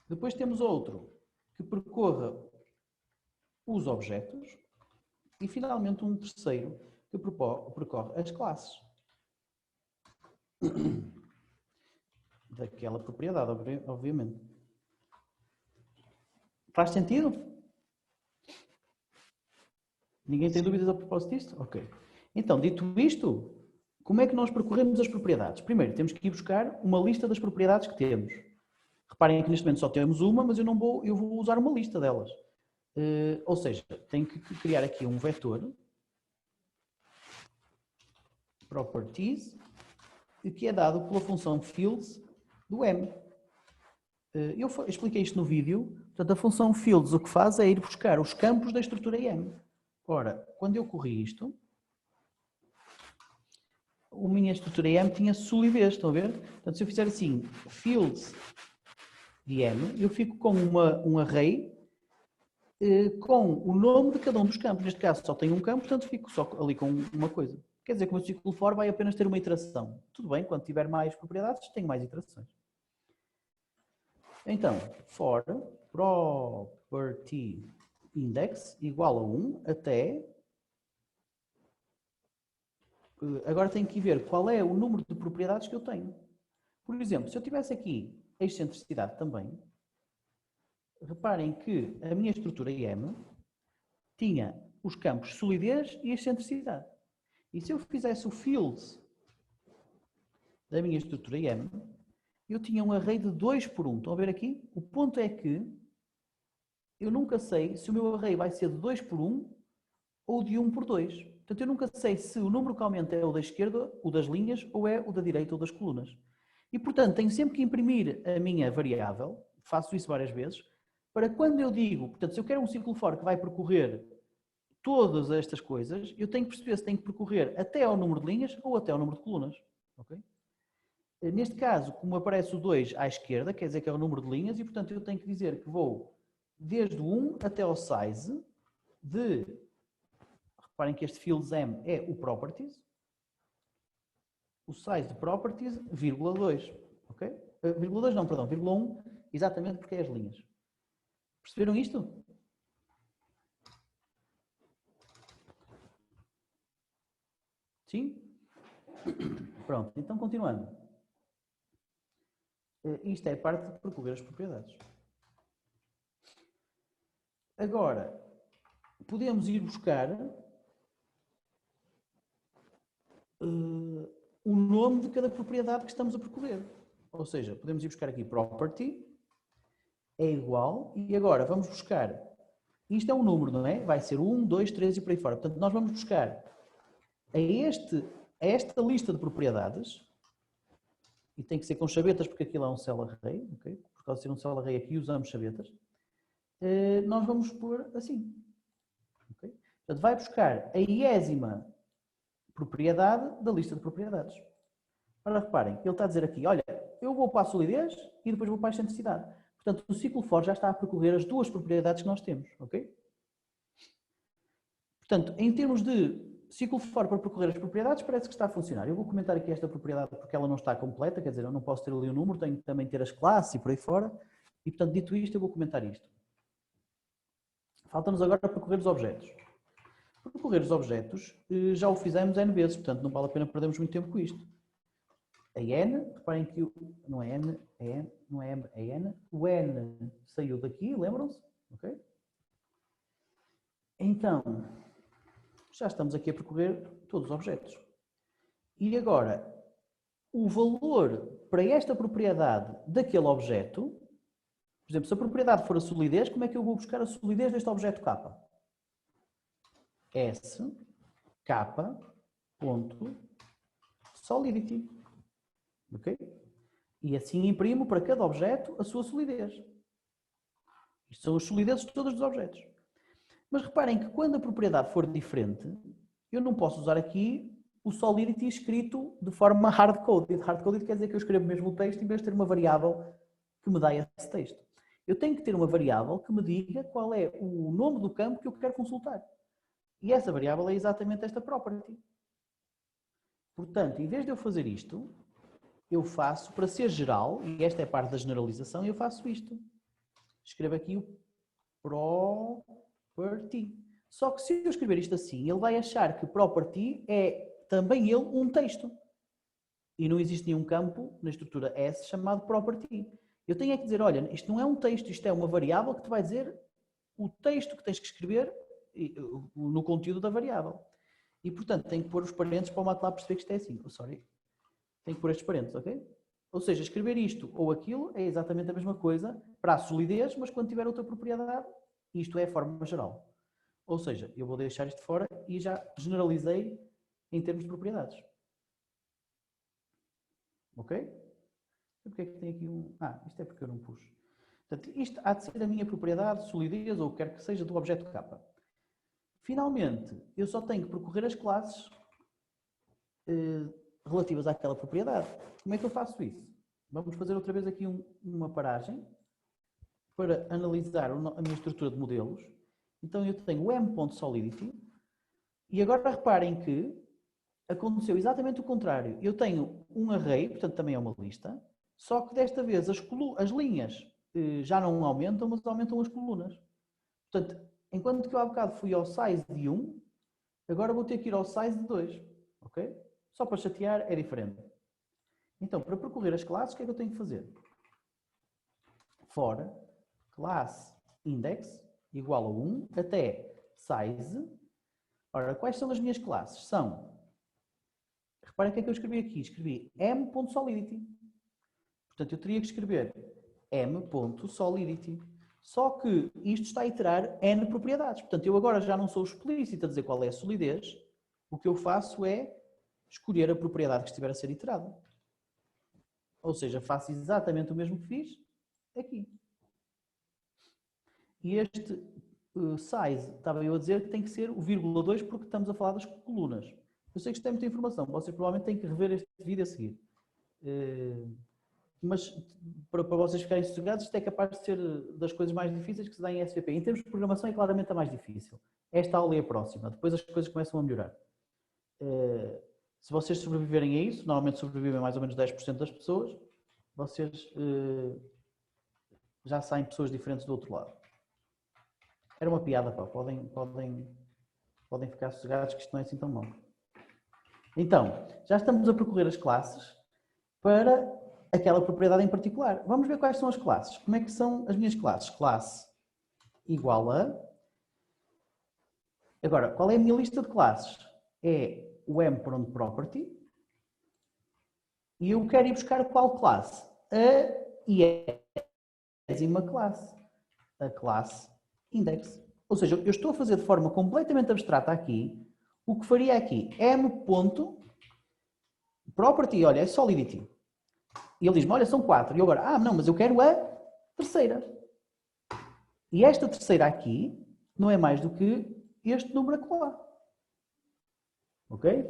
Depois temos outro que percorra os objetos. E finalmente um terceiro que percorre as classes daquela propriedade, obviamente. Faz sentido? Ninguém tem dúvidas a propósito disto? Ok. Então, dito isto, como é que nós percorremos as propriedades? Primeiro, temos que ir buscar uma lista das propriedades que temos. Reparem que neste momento só temos uma, mas eu vou usar uma lista delas. Ou seja, tenho que criar aqui um vetor properties que é dado pela função fields do M. Eu expliquei isto no vídeo. Portanto, a função fields o que faz é ir buscar os campos da estrutura M. Ora, quando eu corri isto, a minha estrutura M tinha solidez, estão a ver? Portanto, se eu fizer assim, fields de M, eu fico com um array com o nome de cada um dos campos. Neste caso só tem um campo, portanto fico só ali com uma coisa. Quer dizer que o meu ciclo for vai apenas ter uma iteração. Tudo bem, quando tiver mais propriedades, tenho mais iterações. Então, for property index igual a 1 até... Agora tenho que ver qual é o número de propriedades que eu tenho. Por exemplo, se eu tivesse aqui a excentricidade também, reparem que a minha estrutura M tinha os campos solidez e excentricidade. E se eu fizesse o fields da minha estrutura M, eu tinha um array de 2 por 1. Estão a ver aqui? O ponto é que eu nunca sei se o meu array vai ser de 2 por 1 ou de 1 por 2. Portanto, eu nunca sei se o número que aumenta é o da esquerda, o das linhas, ou é o da direita ou das colunas. E, portanto, tenho sempre que imprimir a minha variável, faço isso várias vezes, para quando eu digo, portanto, se eu quero um círculo for que vai percorrer todas estas coisas, eu tenho que perceber se tenho que percorrer até ao número de linhas ou até ao número de colunas. Okay? Neste caso, como aparece o 2 à esquerda, quer dizer que é o número de linhas, e portanto eu tenho que dizer que vou desde o 1 até ao size de, reparem que este fields M é o properties, o size de properties, vírgula 2, ok? Vírgula 2 não, perdão, vírgula 1, exatamente porque é as linhas. Perceberam isto? Sim? Pronto, então continuando. Isto é parte de percorrer as propriedades. Agora, podemos ir buscar o nome de cada propriedade que estamos a percorrer. Ou seja, podemos ir buscar aqui property, é igual, e agora vamos buscar, isto é um número, não é? Vai ser 1, 2, 3 e por aí fora. Portanto, nós vamos buscar a esta lista de propriedades, e tem que ser com chavetas porque aquilo é um cell array, okay? Por causa de ser um cell array aqui usamos chavetas, nós vamos pôr assim. Okay? Portanto, vai buscar a 80ª propriedade da lista de propriedades. Ora, reparem, ele está a dizer aqui, olha, eu vou para a solidez e depois vou para a excentricidade. Portanto, o ciclo for já está a percorrer as duas propriedades que nós temos, ok? Portanto, em termos de ciclo for para percorrer as propriedades, parece que está a funcionar. Eu vou comentar aqui esta propriedade porque ela não está completa, quer dizer, eu não posso ter ali o número, tenho que também ter as classes e por aí fora. E, portanto, dito isto, eu vou comentar isto. Falta-nos agora percorrer os objetos. Percorrer os objetos, já o fizemos N vezes, portanto, não vale a pena perdermos muito tempo com isto. A N, reparem que não é N, é N, não é M, é N. O N saiu daqui, lembram-se? Ok? Então, já estamos aqui a percorrer todos os objetos. E agora, o valor para esta propriedade daquele objeto, por exemplo, se a propriedade for a solidez, como é que eu vou buscar a solidez deste objeto K? S, K, ponto, solidity. Ok? E assim imprimo para cada objeto a sua solidez. Isto são as solidezes todas dos objetos. Mas reparem que quando a propriedade for diferente, eu não posso usar aqui o solidity escrito de forma hard-coded. Hard-coded quer dizer que eu escrevo mesmo o texto em vez de ter uma variável que me dá esse texto. Eu tenho que ter uma variável que me diga qual é o nome do campo que eu quero consultar. E essa variável é exatamente esta property. Portanto, em vez de eu fazer isto, eu faço, para ser geral, e esta é a parte da generalização, eu faço isto. Escrevo aqui o property. Só que se eu escrever isto assim, ele vai achar que property é também ele um texto. E não existe nenhum campo na estrutura S chamado property. Eu tenho é que dizer, olha, isto não é um texto, isto é uma variável que te vai dizer o texto que tens que escrever no conteúdo da variável. E, portanto, tenho que pôr os parênteses para o MATLAB perceber que isto é assim. Oh, sorry. Tenho que pôr estes parênteses, ok? Ou seja, escrever isto ou aquilo é exatamente a mesma coisa para a solidez, mas quando tiver outra propriedade, isto é a forma geral. Ou seja, eu vou deixar isto fora e já generalizei em termos de propriedades. Ok? Porque é que tem aqui um... Ah, isto é porque eu não pus. Portanto, isto há de ser a minha propriedade, solidez ou quer que seja do objeto K. Finalmente, eu só tenho que percorrer as classes relativas àquela propriedade. Como é que eu faço isso? Vamos fazer outra vez aqui uma paragem para analisar a minha estrutura de modelos. Então eu tenho o m.solidity e agora reparem que aconteceu exatamente o contrário. Eu tenho um array, portanto também é uma lista, só que desta vez as linhas já não aumentam, mas aumentam as colunas. Portanto, enquanto que eu há bocado fui ao size de 1, agora vou ter que ir ao size de 2. Ok? Só para chatear é diferente. Então, para percorrer as classes, o que é que eu tenho que fazer? For class index igual a 1 até size. Ora, quais são as minhas classes? São, Repara o que é que eu escrevi aqui. Escrevi m.solidity. Portanto, eu teria que escrever m.solidity. Só que isto está a iterar n propriedades. Portanto, eu agora já não sou explícito a dizer qual é a solidez. O que eu faço é escolher a propriedade que estiver a ser iterada. Ou seja, faço exatamente o mesmo que fiz aqui. E este size, estava eu a dizer que tem que ser o 0,2 porque estamos a falar das colunas. Eu sei que isto é muita informação, vocês provavelmente têm que rever este vídeo a seguir. Mas para vocês ficarem sossegados, isto é capaz de ser das coisas mais difíceis que se dá em SVP. Em termos de programação é claramente a mais difícil. Esta aula é a próxima, depois as coisas começam a melhorar. Se vocês sobreviverem a isso, normalmente sobrevivem mais ou menos 10% das pessoas, vocês já saem pessoas diferentes do outro lado. Era uma piada, pá. Podem ficar sossegados que isto não é assim tão mau. Então, já estamos a percorrer as classes para aquela propriedade em particular. Vamos ver quais são as classes. Como é que são as minhas classes? Classe igual a... Agora, qual é a minha lista de classes? É o m.property e eu quero ir buscar qual classe? A iésima classe. A classe index. Ou seja, eu estou a fazer de forma completamente abstrata aqui o que faria aqui. m.property, olha, é solidity. E ele diz-me, olha, são 4. E eu agora, não, mas eu quero a terceira. E esta terceira aqui não é mais do que este número acolá. Ok?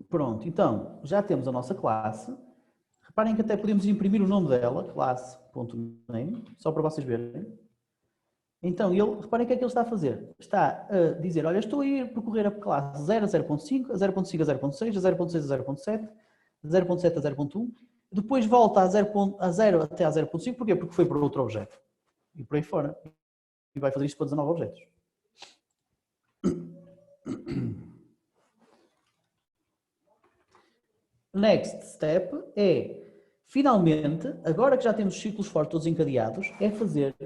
Pronto, então, já temos a nossa classe. Reparem que até podemos imprimir o nome dela, classe.name, só para vocês verem. Então, reparem o que é que ele está a fazer. Está a dizer, olha, estou a ir percorrer a classe 0 a 0.5, a 0.5 a 0.6, a 0.6 a 0.7, a 0.7 a 0.1, depois volta a 0 até a 0.5, porquê? Porque foi para outro objeto. E por aí fora. E vai fazer isto para 19 objetos. Next step é, finalmente, agora que já temos os ciclos for todos encadeados, é fazer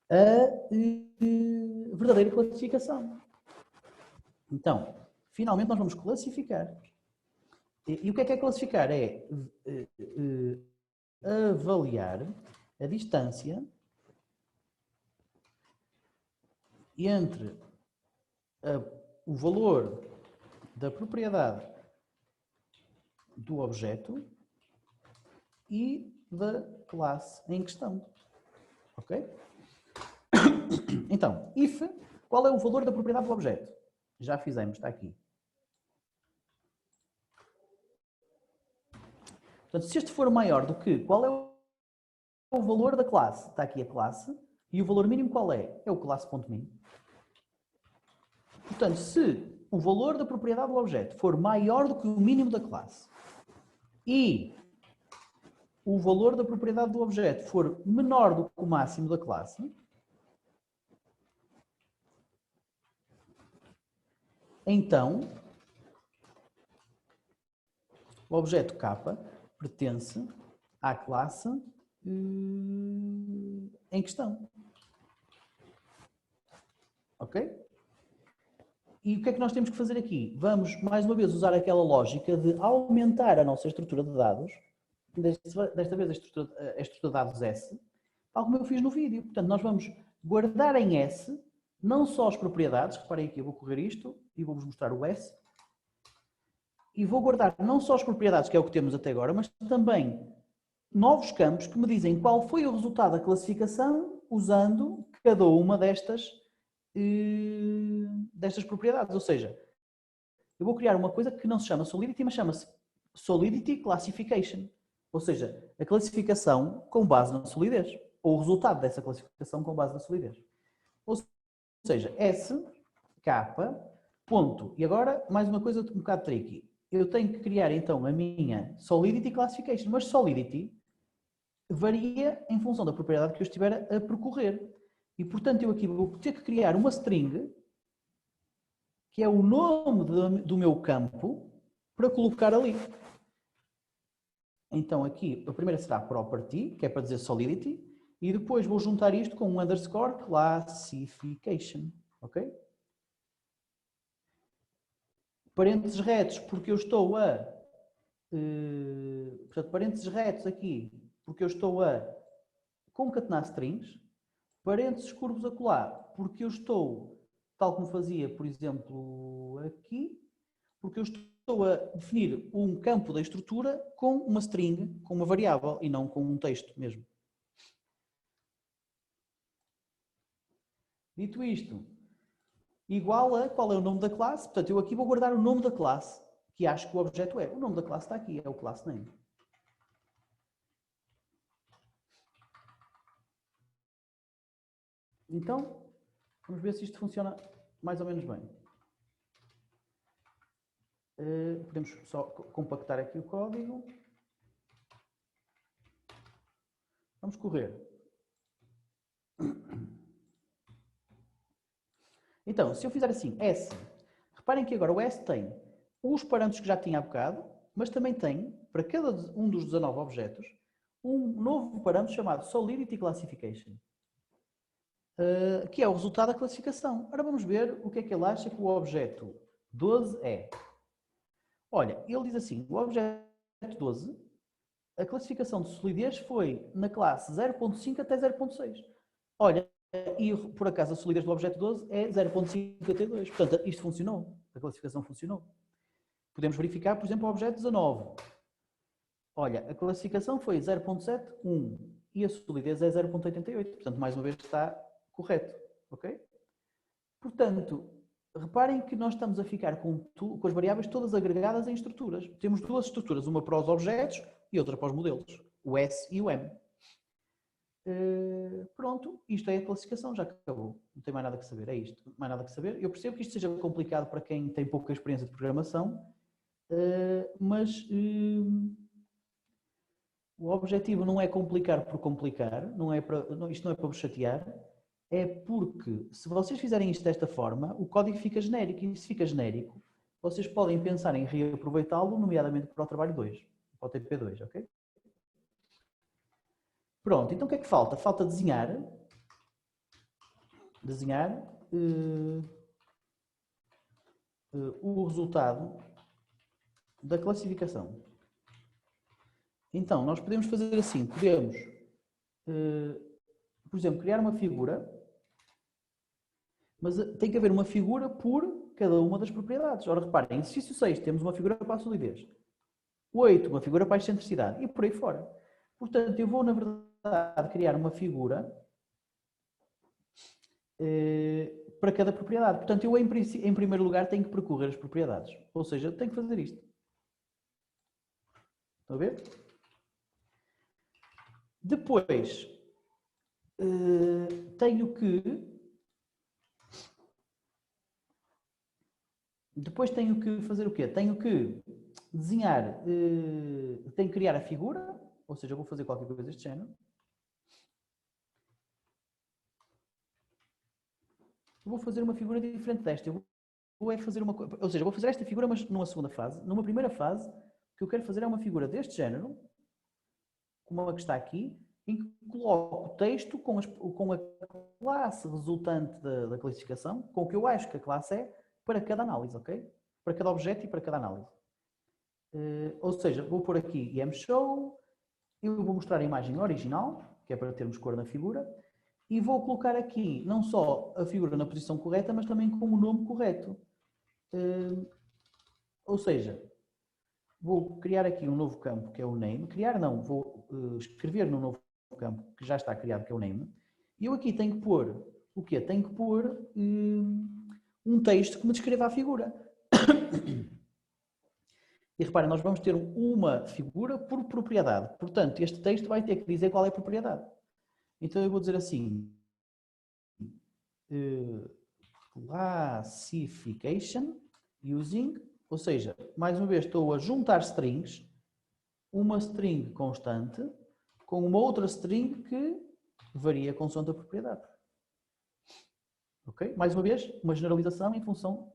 a verdadeira classificação. Então, finalmente nós vamos classificar. E o que é classificar? É avaliar a distância entre o valor da propriedade do objeto e da classe em questão. Ok? Então, if, qual é o valor da propriedade do objeto? Já fizemos, está aqui. Portanto, se este for maior do que, qual é o valor da classe? Está aqui a classe. E o valor mínimo qual é? É o classe.min. Portanto, se o valor da propriedade do objeto for maior do que o mínimo da classe e o valor da propriedade do objeto for menor do que o máximo da classe, então o objeto K pertence à classe em questão. Ok? E o que é que nós temos que fazer aqui? Vamos, mais uma vez, usar aquela lógica de aumentar a nossa estrutura de dados, desta vez a estrutura de dados S, tal como eu fiz no vídeo. Portanto, nós vamos guardar em S não só as propriedades, reparem aqui, eu vou correr isto e vou-vos mostrar o S, e vou guardar não só as propriedades, que é o que temos até agora, mas também novos campos que me dizem qual foi o resultado da classificação usando cada uma destas propriedades. Ou seja, eu vou criar uma coisa que não se chama Solidity, mas chama-se Solidity Classification. Ou seja, a classificação com base na solidez. Ou o resultado dessa classificação com base na solidez. Ou seja, S, K, ponto. E agora, mais uma coisa um bocado tricky. Eu tenho que criar então a minha Solidity Classification. Mas Solidity varia em função da propriedade que eu estiver a percorrer. E, portanto, eu aqui vou ter que criar uma string, que é o nome do meu campo, para colocar ali. Então, aqui, a primeira será property, que é para dizer solidity, e depois vou juntar isto com um underscore classification. Ok? parênteses retos porque eu estou a... portanto, parênteses retos aqui porque eu estou a concatenar strings, parênteses curvos acolá porque eu estou, tal como fazia, por exemplo, aqui, porque eu estou a definir um campo da estrutura com uma string, com uma variável e não com um texto mesmo. Dito isto, igual a qual é o nome da classe, portanto eu aqui vou guardar o nome da classe, que acho que o objeto é. O nome da classe está aqui, é o class name. Então, vamos ver se isto funciona mais ou menos bem. Podemos só compactar aqui o código. Vamos correr. Então, se eu fizer assim, S, reparem que agora o S tem os parâmetros que já tinha há bocado, mas também tem, para cada um dos 19 objetos, um novo parâmetro chamado Solidity Classification, que é o resultado da classificação. Agora vamos ver o que é que ele acha que o objeto 12 é. Olha, ele diz assim, o objeto 12, a classificação de solidez foi na classe 0.5 até 0.6. Olha, e por acaso a solidez do objeto 12 é 0.52. Portanto, isto funcionou, a classificação funcionou. Podemos verificar, por exemplo, o objeto 19. Olha, a classificação foi 0.71 e a solidez é 0.88. Portanto, mais uma vez está correto. Ok? Portanto, reparem que nós estamos a ficar com as variáveis todas agregadas em estruturas. Temos duas estruturas, uma para os objetos e outra para os modelos, o S e o M. Pronto, isto é a classificação, já acabou. Não tem mais nada que saber, é isto. Mais nada que saber. Eu percebo que isto seja complicado para quem tem pouca experiência de programação, mas o objetivo não é complicar por complicar, isto não é para vos chatear, é porque se vocês fizerem isto desta forma, o código fica genérico, e se fica genérico, vocês podem pensar em reaproveitá-lo, nomeadamente para o trabalho 2, para o TP2, ok? Pronto, então o que é que falta? Falta desenhar o resultado da classificação. Então, nós podemos fazer assim, podemos, por exemplo, criar uma figura, mas tem que haver uma figura por cada uma das propriedades. Ora, reparem, em exercício 6 temos uma figura para a solidez, 8 uma figura para a excentricidade e por aí fora. Portanto, eu vou, na verdade, criar uma figura para cada propriedade. Portanto, eu, em primeiro lugar, tenho que percorrer as propriedades. Ou seja, tenho que fazer isto. Estão a ver? Depois, tenho que fazer o quê? Tenho que desenhar, tenho que criar a figura, ou seja, eu vou fazer qualquer coisa deste género. Eu vou fazer uma figura diferente desta. Eu vou fazer uma, ou seja, vou fazer esta figura, mas numa segunda fase. Numa primeira fase, o que eu quero fazer é uma figura deste género, como a que está aqui, em que coloco o texto com a classe resultante da classificação, com o que eu acho que a classe é, para cada análise, ok? Para cada objeto e para cada análise. Ou seja, vou pôr aqui ImShow, eu vou mostrar a imagem original, que é para termos cor na figura, e vou colocar aqui não só a figura na posição correta, mas também com o nome correto. Ou seja, vou criar aqui um novo campo, que é o name. Criar não, vou escrever no novo campo, que já está criado, que é o name. E eu aqui tenho que pôr o quê? Tenho que pôr um texto que me descreva a figura. E reparem, nós vamos ter uma figura por propriedade. Portanto, este texto vai ter que dizer qual é a propriedade. Então eu vou dizer assim, classification using, ou seja, mais uma vez estou a juntar strings, uma string constante com uma outra string que varia consoante a propriedade. Ok? Mais uma vez, uma generalização em relação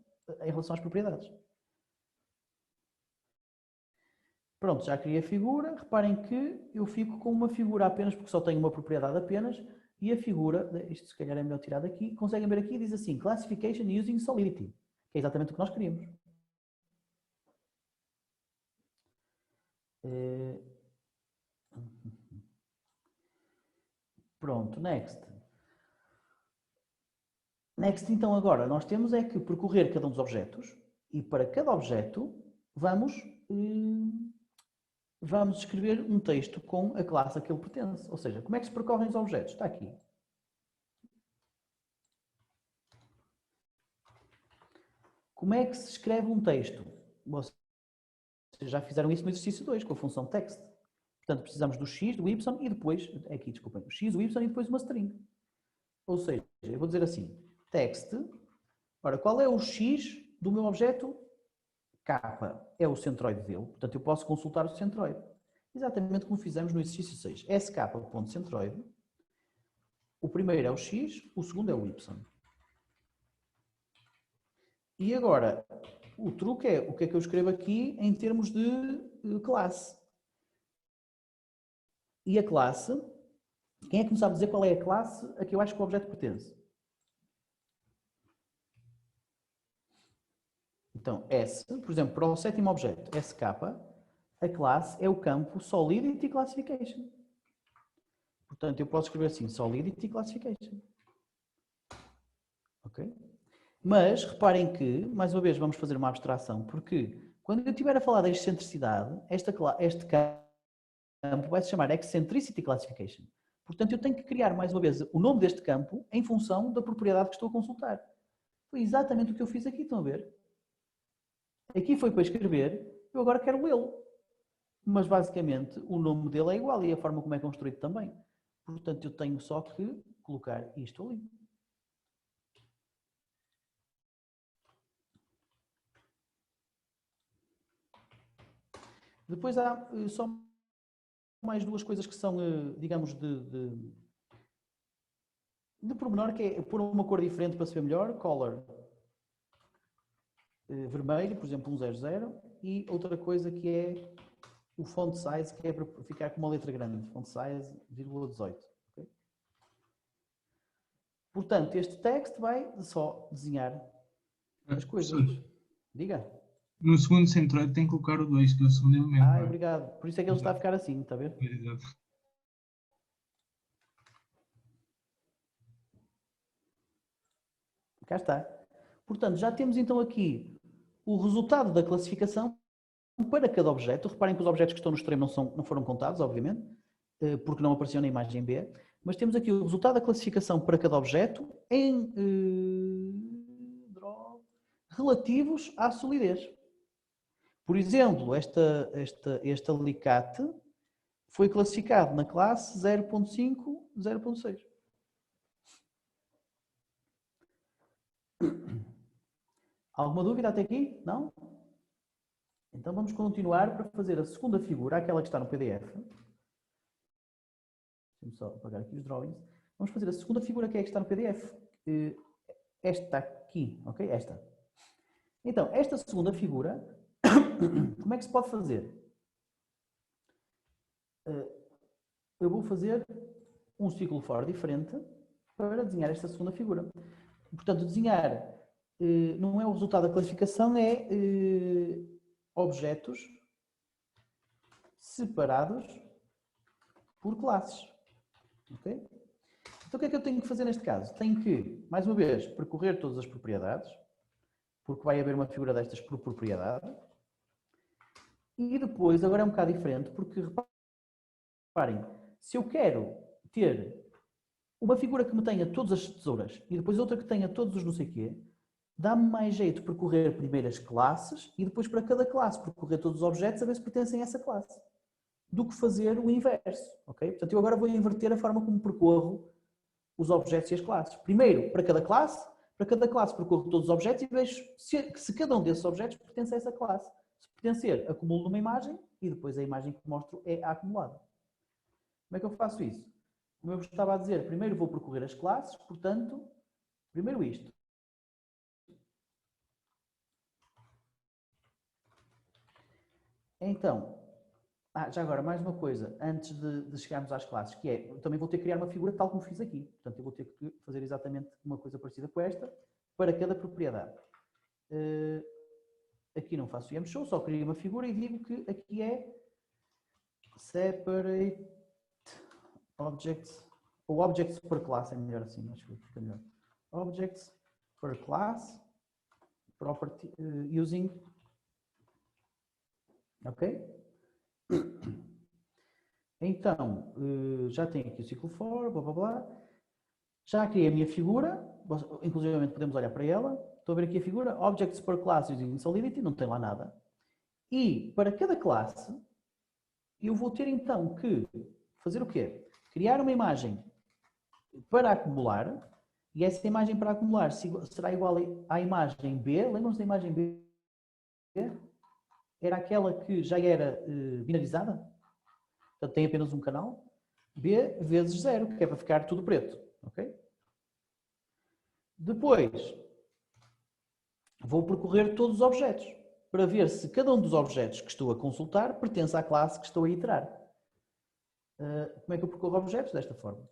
às propriedades. Pronto, já criei a figura. Reparem que eu fico com uma figura apenas, porque só tenho uma propriedade apenas, e a figura, isto se calhar é melhor tirar daqui, conseguem ver aqui, diz assim, Classification Using Solidity, que é exatamente o que nós queríamos. Pronto, next. Next, então, agora, nós temos é que percorrer cada um dos objetos e para cada objeto vamos escrever um texto com a classe a que ele pertence. Ou seja, como é que se percorrem os objetos? Está aqui. Como é que se escreve um texto? Vocês já fizeram isso no exercício 2, com a função text. Portanto, precisamos do x, do y e depois, aqui, desculpem, o x, o y e depois uma string. Ou seja, eu vou dizer assim, text, ora, qual é o x do meu objeto? K é o centroide dele, portanto eu posso consultar o centroide. Exatamente como fizemos no exercício 6. sk.centroide, o primeiro é o x, o segundo é o y. E agora, o truque é o que é que eu escrevo aqui em termos de classe. E a classe, quem é que me sabe dizer qual é a classe a que eu acho que o objeto pertence? Então, S, por exemplo, para o sétimo objeto, SK, a classe é o campo Solidity Classification. Portanto, eu posso escrever assim, Solidity Classification. Ok? Mas, reparem que, mais uma vez, vamos fazer uma abstração, porque quando eu estiver a falar da excentricidade, este campo vai se chamar Eccentricity Classification. Portanto, eu tenho que criar, mais uma vez, o nome deste campo em função da propriedade que estou a consultar. Foi exatamente o que eu fiz aqui, estão a ver? Aqui foi para escrever, eu agora quero lê-lo. Mas, basicamente, o nome dele é igual e a forma como é construído também. Portanto, eu tenho só que colocar isto ali. Depois há só mais duas coisas que são, digamos, de pormenor, que é pôr uma cor diferente para se ver melhor, color vermelho, por exemplo, 100, e outra coisa que é o font size, que é para ficar com uma letra grande, font size, 18. Okay? Portanto, este text vai só desenhar as coisas. Diga. No segundo centroide tem que colocar o 2, que é o segundo elemento. Ah, obrigado. Por isso é que ele está a ficar assim, está a ver? Exato. Cá está. Portanto, já temos então aqui o resultado da classificação para cada objeto. Reparem que os objetos que estão no extremo não foram contados, obviamente, porque não apareciam na imagem B. Mas temos aqui o resultado da classificação para cada objeto em relativos à solidez. Por exemplo, este alicate foi classificado na classe 0.5, 0.6. Alguma dúvida até aqui? Não? Então vamos continuar para fazer a segunda figura, aquela que está no PDF. Deixa-me só apagar aqui os drawings. Vamos fazer a segunda figura que é a que está no PDF. Esta aqui, ok? Esta. Então, esta segunda figura, como é que se pode fazer? Eu vou fazer um ciclo for diferente para desenhar esta segunda figura. Portanto, desenhar não é o resultado da classificação, é objetos separados por classes. Ok? Então, o que é que eu tenho que fazer neste caso? Tenho que, mais uma vez, percorrer todas as propriedades, porque vai haver uma figura destas por propriedade. E depois, agora é um bocado diferente, porque reparem, se eu quero ter uma figura que me tenha todas as tesouras e depois outra que tenha todos os não sei quê, dá-me mais jeito percorrer primeiro as classes e depois para cada classe percorrer todos os objetos a ver se pertencem a essa classe, do que fazer o inverso. Okay? Portanto, eu agora vou inverter a forma como percorro os objetos e as classes. Primeiro, para cada classe percorro todos os objetos e vejo se cada um desses objetos pertence a essa classe. Se pertencer, acumulo numa imagem e depois a imagem que mostro é a acumulada. Como é que eu faço isso? Como eu estava a dizer, primeiro vou percorrer as classes, portanto, primeiro isto. Então, já agora, mais uma coisa, antes de chegarmos às classes, que é, eu também vou ter que criar uma figura tal como fiz aqui. Portanto, eu vou ter que fazer exatamente uma coisa parecida com esta, para cada propriedade. Aqui não faço IMShow, só crio uma figura e digo que aqui é separate objects, ou objects per class é melhor assim, acho que fica melhor. Objects per class, property, using, ok? Então, já tenho aqui o ciclo for, blá blá blá. Já criei a minha figura, inclusive podemos olhar para ela. Estou a ver aqui a figura, objects per class using Solidity, não tem lá nada. E para cada classe, eu vou ter então que fazer o quê? Criar uma imagem para acumular, e essa imagem para acumular será igual à imagem B. Lembram-se da imagem B? Era aquela que já era binarizada? Portanto, tem apenas um canal. B vezes 0, que é para ficar tudo preto. Ok? Depois, vou percorrer todos os objetos para ver se cada um dos objetos que estou a consultar pertence à classe que estou a iterar. Como é que eu percorro objetos? Desta forma.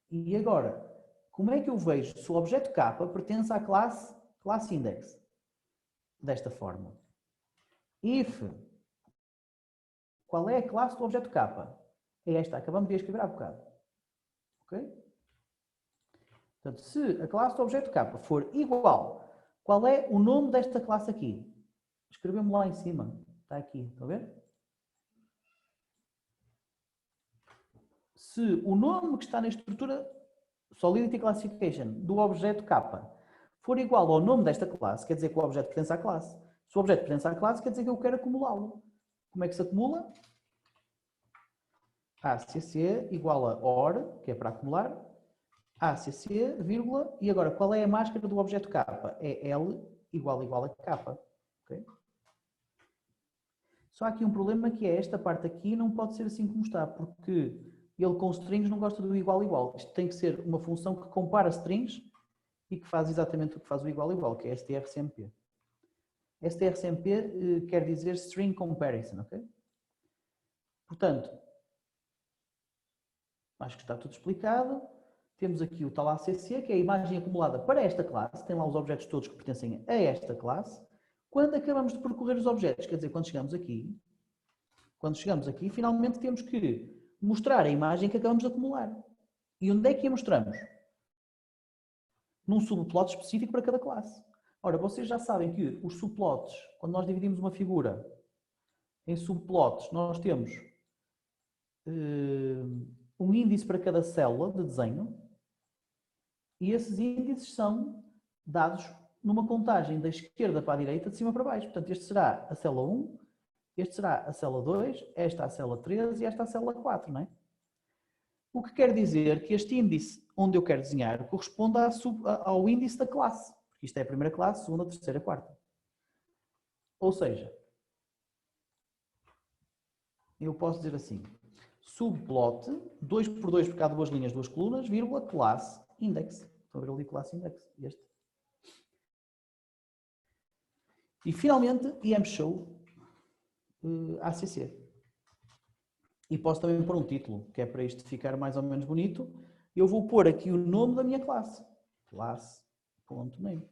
E agora, como é que eu vejo se o objeto K pertence à classe index? Desta forma. If, qual é a classe do objeto K? É esta, acabamos de escrever há bocado. Ok? Portanto, se a classe do objeto K for igual, qual é o nome desta classe aqui? Escrevemos lá em cima. Está aqui, estão a ver? Se o nome que está na estrutura Solidity Classification do objeto K for igual ao nome desta classe, quer dizer que o objeto pertence à classe. Se o objeto pertence à classe, quer dizer que eu quero acumulá-lo. Como é que se acumula? ACC igual a OR, que é para acumular, ACC, vírgula, e agora qual é a máscara do objeto K? É L igual a K. Okay? Só há aqui um problema que é esta parte aqui não pode ser assim como está, porque ele com strings não gosta do igual. Isto tem que ser uma função que compara strings e que faz exatamente o que faz o igual, que é strcmp. strcmp quer dizer string comparison, ok? Portanto, acho que está tudo explicado. Temos aqui o tal ACC, que é a imagem acumulada para esta classe. Tem lá os objetos todos que pertencem a esta classe. Quando acabamos de percorrer os objetos, quer dizer, quando chegamos aqui, finalmente temos que mostrar a imagem que acabamos de acumular. E onde é que a mostramos? Num subplot específico para cada classe. Ora, vocês já sabem que os subplots, quando nós dividimos uma figura em subplots, nós temos um índice para cada célula de desenho e esses índices são dados numa contagem da esquerda para a direita, de cima para baixo. Portanto, este será a célula 1, este será a célula 2, esta a célula 3 e esta a célula 4, não é? O que quer dizer que este índice onde eu quero desenhar corresponde ao índice da classe. Porque isto é a primeira classe, segunda, terceira, quarta. Ou seja, eu posso dizer assim, subplot, 2 por 2 por cada duas linhas, duas colunas, vírgula, classe, index. Estão a ver ali classe index, este. E finalmente, imshow ACC. E posso também pôr um título, que é para isto ficar mais ou menos bonito. Eu vou pôr aqui o nome da minha classe. Classe.name.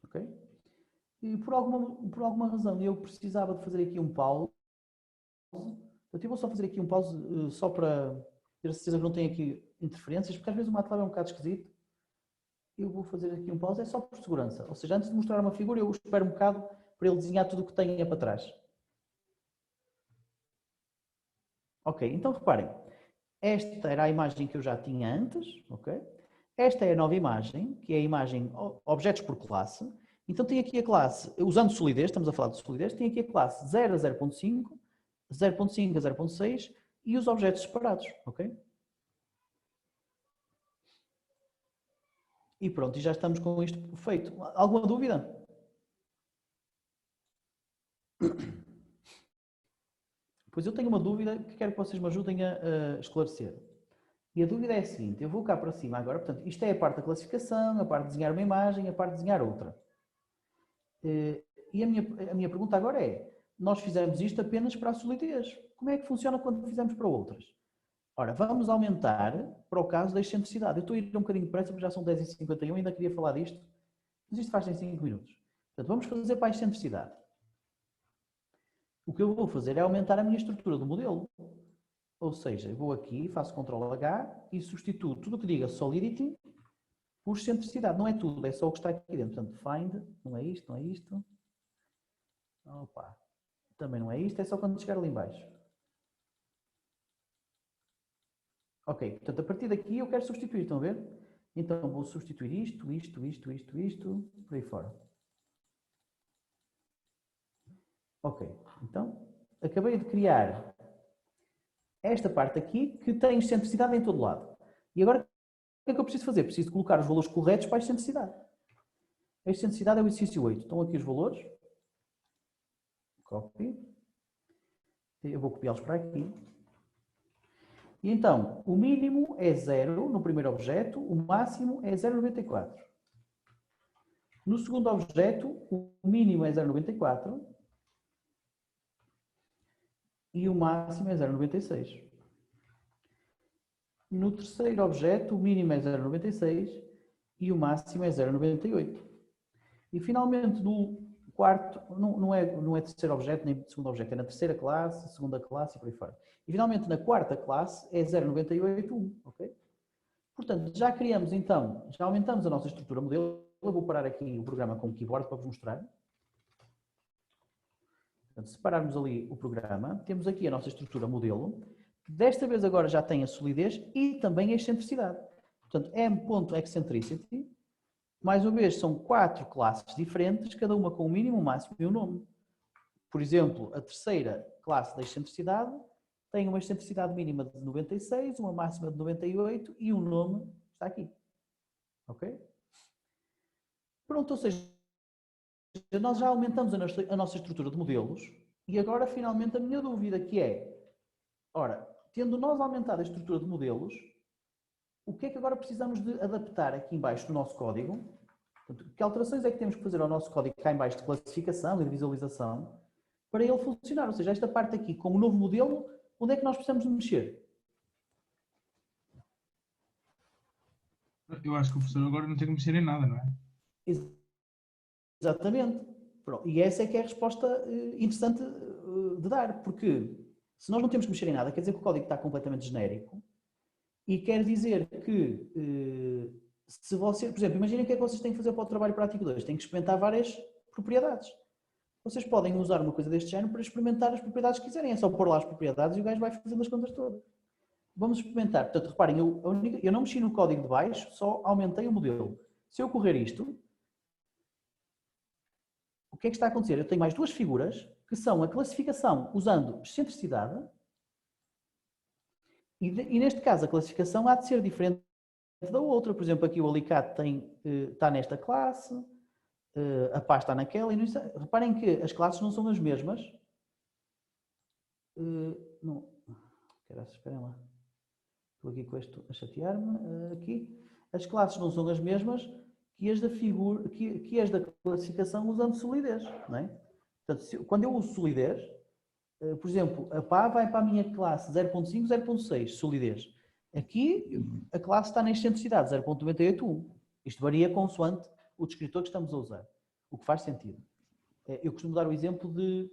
Ok? E por alguma razão eu precisava de fazer aqui um pause. Eu vou só fazer aqui um pause só para ter certeza que não tem aqui interferências, porque às vezes o MATLAB é um bocado esquisito. Eu vou fazer aqui um pause, é só por segurança. Ou seja, antes de mostrar uma figura, eu espero um bocado para ele desenhar tudo o que tem para trás. Ok, então reparem. Esta era a imagem que eu já tinha antes. Ok? Esta é a nova imagem, que é a imagem objetos por classe. Então tem aqui a classe, usando solidez, estamos a falar de solidez, tem aqui a classe 0 a 0.5, 0.5 a 0.6 e os objetos separados. Ok? E pronto, e já estamos com isto feito. Alguma dúvida? Pois eu tenho uma dúvida que quero que vocês me ajudem a esclarecer. E a dúvida é a seguinte, eu vou cá para cima agora, portanto, isto é a parte da classificação, a parte de desenhar uma imagem, a parte de desenhar outra. E a minha pergunta agora é, nós fizemos isto apenas para a solidez. Como é que funciona quando fizemos para outras? Ora, vamos aumentar para o caso da excentricidade. Eu estou a ir um bocadinho depressa porque já são 10h51, ainda queria falar disto. Mas isto faz em 5 minutos. Portanto, vamos fazer para a excentricidade. O que eu vou fazer é aumentar a minha estrutura do modelo. Ou seja, eu vou aqui, faço Ctrl H e substituo tudo o que diga Solidity por excentricidade. Não é tudo, é só o que está aqui dentro. Portanto, find, não é isto, não é isto. Opa, também não é isto, é só quando chegar ali em baixo. Ok, portanto, a partir daqui eu quero substituir, estão a ver? Então, vou substituir isto, por aí fora. Ok, então, acabei de criar esta parte aqui que tem excentricidade em todo lado. E agora, o que é que eu preciso fazer? Preciso colocar os valores corretos para a excentricidade. A excentricidade é o exercício 8. Estão aqui os valores. Copy. Eu vou copiá-los para aqui. E então, o mínimo é 0 no primeiro objeto, o máximo é 0,94. No segundo objeto, o mínimo é 0,94 e o máximo é 0,96. No terceiro objeto, o mínimo é 0,96 e o máximo é 0,98. E finalmente, no quarto, não é terceiro objeto nem segundo objeto, é na terceira classe, segunda classe e por aí fora. E finalmente, na quarta classe, é 0,98,1, ok? Portanto, já criamos então, já aumentamos a nossa estrutura modelo. Eu vou parar aqui o programa com o keyboard para vos mostrar. Portanto, se pararmos ali o programa, temos aqui a nossa estrutura modelo, que desta vez agora já tem a solidez e também a excentricidade. Portanto, m.eccentricity, mais uma vez, são 4 classes diferentes, cada uma com o mínimo, o máximo e o nome. Por exemplo, a terceira classe da excentricidade tem uma excentricidade mínima de 96, uma máxima de 98 e o nome está aqui. Ok? Pronto, ou seja, nós já aumentamos a nossa estrutura de modelos e agora, finalmente, a minha dúvida que é, ora, tendo nós aumentado a estrutura de modelos, o que é que agora precisamos de adaptar aqui em baixo do nosso código? Portanto, que alterações é que temos que fazer ao nosso código cá em baixo de classificação e de visualização para ele funcionar? Ou seja, esta parte aqui, com o novo modelo, onde é que nós precisamos de mexer? Eu acho que o professor agora não tem que mexer em nada, não é? Exatamente. Pronto. E essa é que é a resposta interessante de dar, porque se nós não temos que mexer em nada, quer dizer que o código está completamente genérico e quer dizer que se você, por exemplo, imaginem o que é que vocês têm que fazer para o trabalho prático 2, têm que experimentar várias propriedades. Vocês podem usar uma coisa deste género para experimentar as propriedades que quiserem, é só pôr lá as propriedades e o gajo vai fazendo as contas todas. Vamos experimentar. Portanto, reparem, eu não mexi no código de baixo, só aumentei o modelo. Se eu correr isto, o que é que está a acontecer? Eu tenho mais duas figuras, que são a classificação usando excentricidade, e neste caso a classificação há de ser diferente da outra. Por exemplo, aqui o alicate está nesta classe, a pá está naquela, e reparem que as classes não são as mesmas. Não, esperem lá. Estou aqui com isto a chatear-me. Aqui. As classes não são as mesmas que as da figura, que as da classificação usando solidez, não é? Portanto, quando eu uso solidez, por exemplo, a pá vai para a minha classe 0.5, 0.6, solidez. Aqui a classe está na excentricidade 0.981. Isto varia consoante o descritor que estamos a usar, o que faz sentido. Eu costumo dar o exemplo de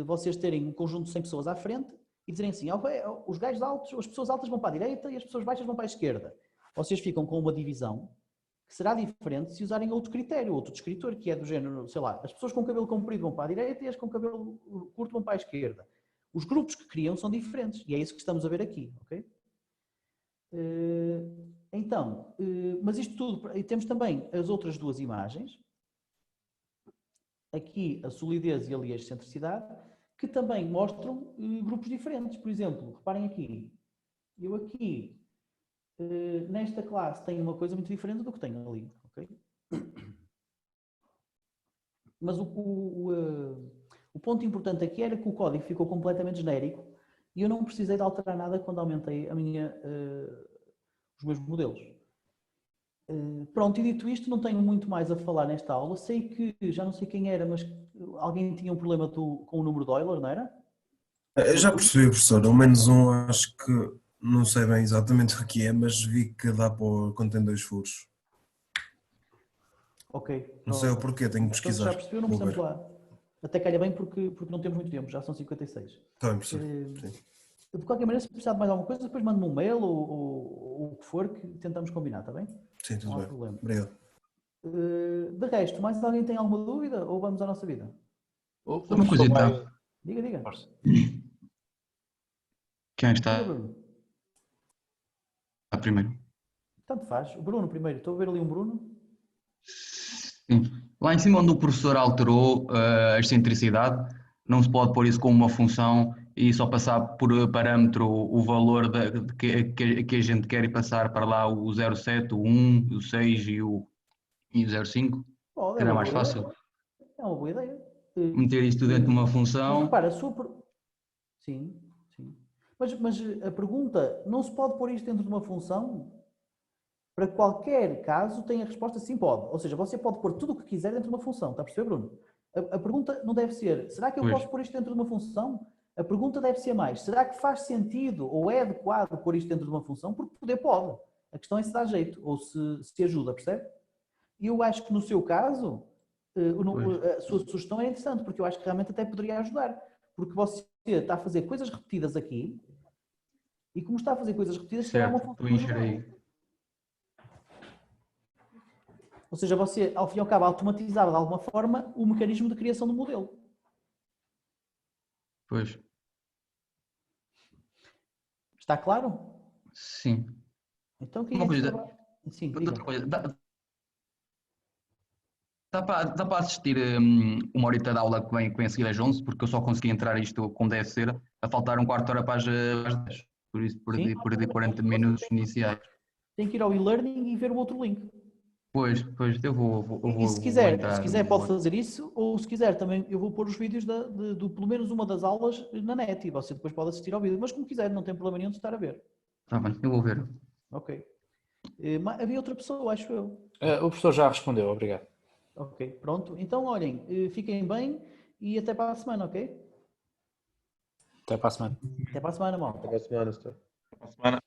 vocês terem um conjunto de 100 pessoas à frente e dizerem assim, os gajos altos, as pessoas altas vão para a direita e as pessoas baixas vão para a esquerda. Vocês ficam com uma divisão que será diferente se usarem outro critério, outro descritor, que é do género, sei lá, as pessoas com cabelo comprido vão para a direita e as com cabelo curto vão para a esquerda. Os grupos que criam são diferentes e é isso que estamos a ver aqui, ok? Então, mas isto tudo, e temos também as outras duas imagens, aqui a solidez e ali a excentricidade, que também mostram grupos diferentes. Por exemplo, reparem aqui, eu aqui, nesta classe, tenho uma coisa muito diferente do que tenho ali, ok? Mas o ponto importante aqui era que o código ficou completamente genérico e eu não precisei de alterar nada quando aumentei os meus modelos. Pronto, e dito isto, não tenho muito mais a falar nesta aula. Sei que, já não sei quem era, mas alguém tinha um problema com o número de Euler, não era? Eu já percebi, professor. Ao menos um, acho que não sei bem exatamente o que é, mas vi que dá para contém 2 furos. Ok. Não sei o porquê, tenho que Então, se pesquisar. já percebeu, não Vou precisamos ver. lá. Até calha bem porque não temos muito tempo, já são 56. Está bem, professor. Sim. De qualquer maneira, se precisar de mais alguma coisa, depois mande-me um mail ou o que for que tentamos combinar, está bem? Sim, tudo Não há bem. problema. Obrigado. De resto, mais alguém tem alguma dúvida ou vamos à nossa vida? O Uma professor coisita. vai- Diga. Força. Quem Diga, está Bruno. primeiro? Tanto faz. O Bruno primeiro. Estou a ver ali um Bruno. Sim. Lá em cima onde o professor alterou a excentricidade, não se pode pôr isso como uma função e só passar por parâmetro o valor que a gente quer e passar para lá o 0,7, o 1, o 6 e o 0,5. Pode, é Era uma mais boa fácil ideia. É uma boa ideia. meter isto dentro de uma Mas função. repara, sim. Mas a pergunta, não se pode pôr isto dentro de uma função? Para qualquer caso, tem a resposta sim, pode. Ou seja, você pode pôr tudo o que quiser dentro de uma função. Está a perceber, Bruno? A pergunta não deve ser, será que eu Pois. posso pôr isto dentro de uma função? A pergunta deve ser mais, será que faz sentido ou é adequado pôr isto dentro de uma função? Porque poder pode. A questão é se dá jeito ou se ajuda, percebe? E eu acho que no seu caso, a sua sugestão é interessante, porque eu acho que realmente até poderia ajudar. Porque você está a fazer coisas repetidas aqui e como está a fazer coisas repetidas, será uma Certo, função estou a encher ajudar. aí. Ou seja, você, ao fim e ao cabo, automatizar de alguma forma o mecanismo de criação do modelo. Pois, Está claro? sim. Então quem Uma é que coisa, estava... Sim, diga. outra coisa, dá para assistir uma horita de aula que vem a seguir às 11, porque eu só consegui entrar isto como deve ser, a faltar um quarto de hora para as 10. Por isso Sim. perdi 40 minutos iniciais. Tem que ir ao e-learning e ver o outro link. Pois, eu E se vou quiser, entrar. pode fazer isso, ou se quiser também, eu vou pôr os vídeos de pelo menos uma das aulas na net e você depois pode assistir ao vídeo, mas como quiser, não tem problema nenhum de estar a ver. Está bem, eu vou ver. Ok. Havia outra pessoa, acho eu. O professor já respondeu, obrigado. Ok, pronto. Então, olhem, fiquem bem e até para a semana, ok? Até para a semana. Até para a semana, malta. Até para a semana, senhor. Uma semana.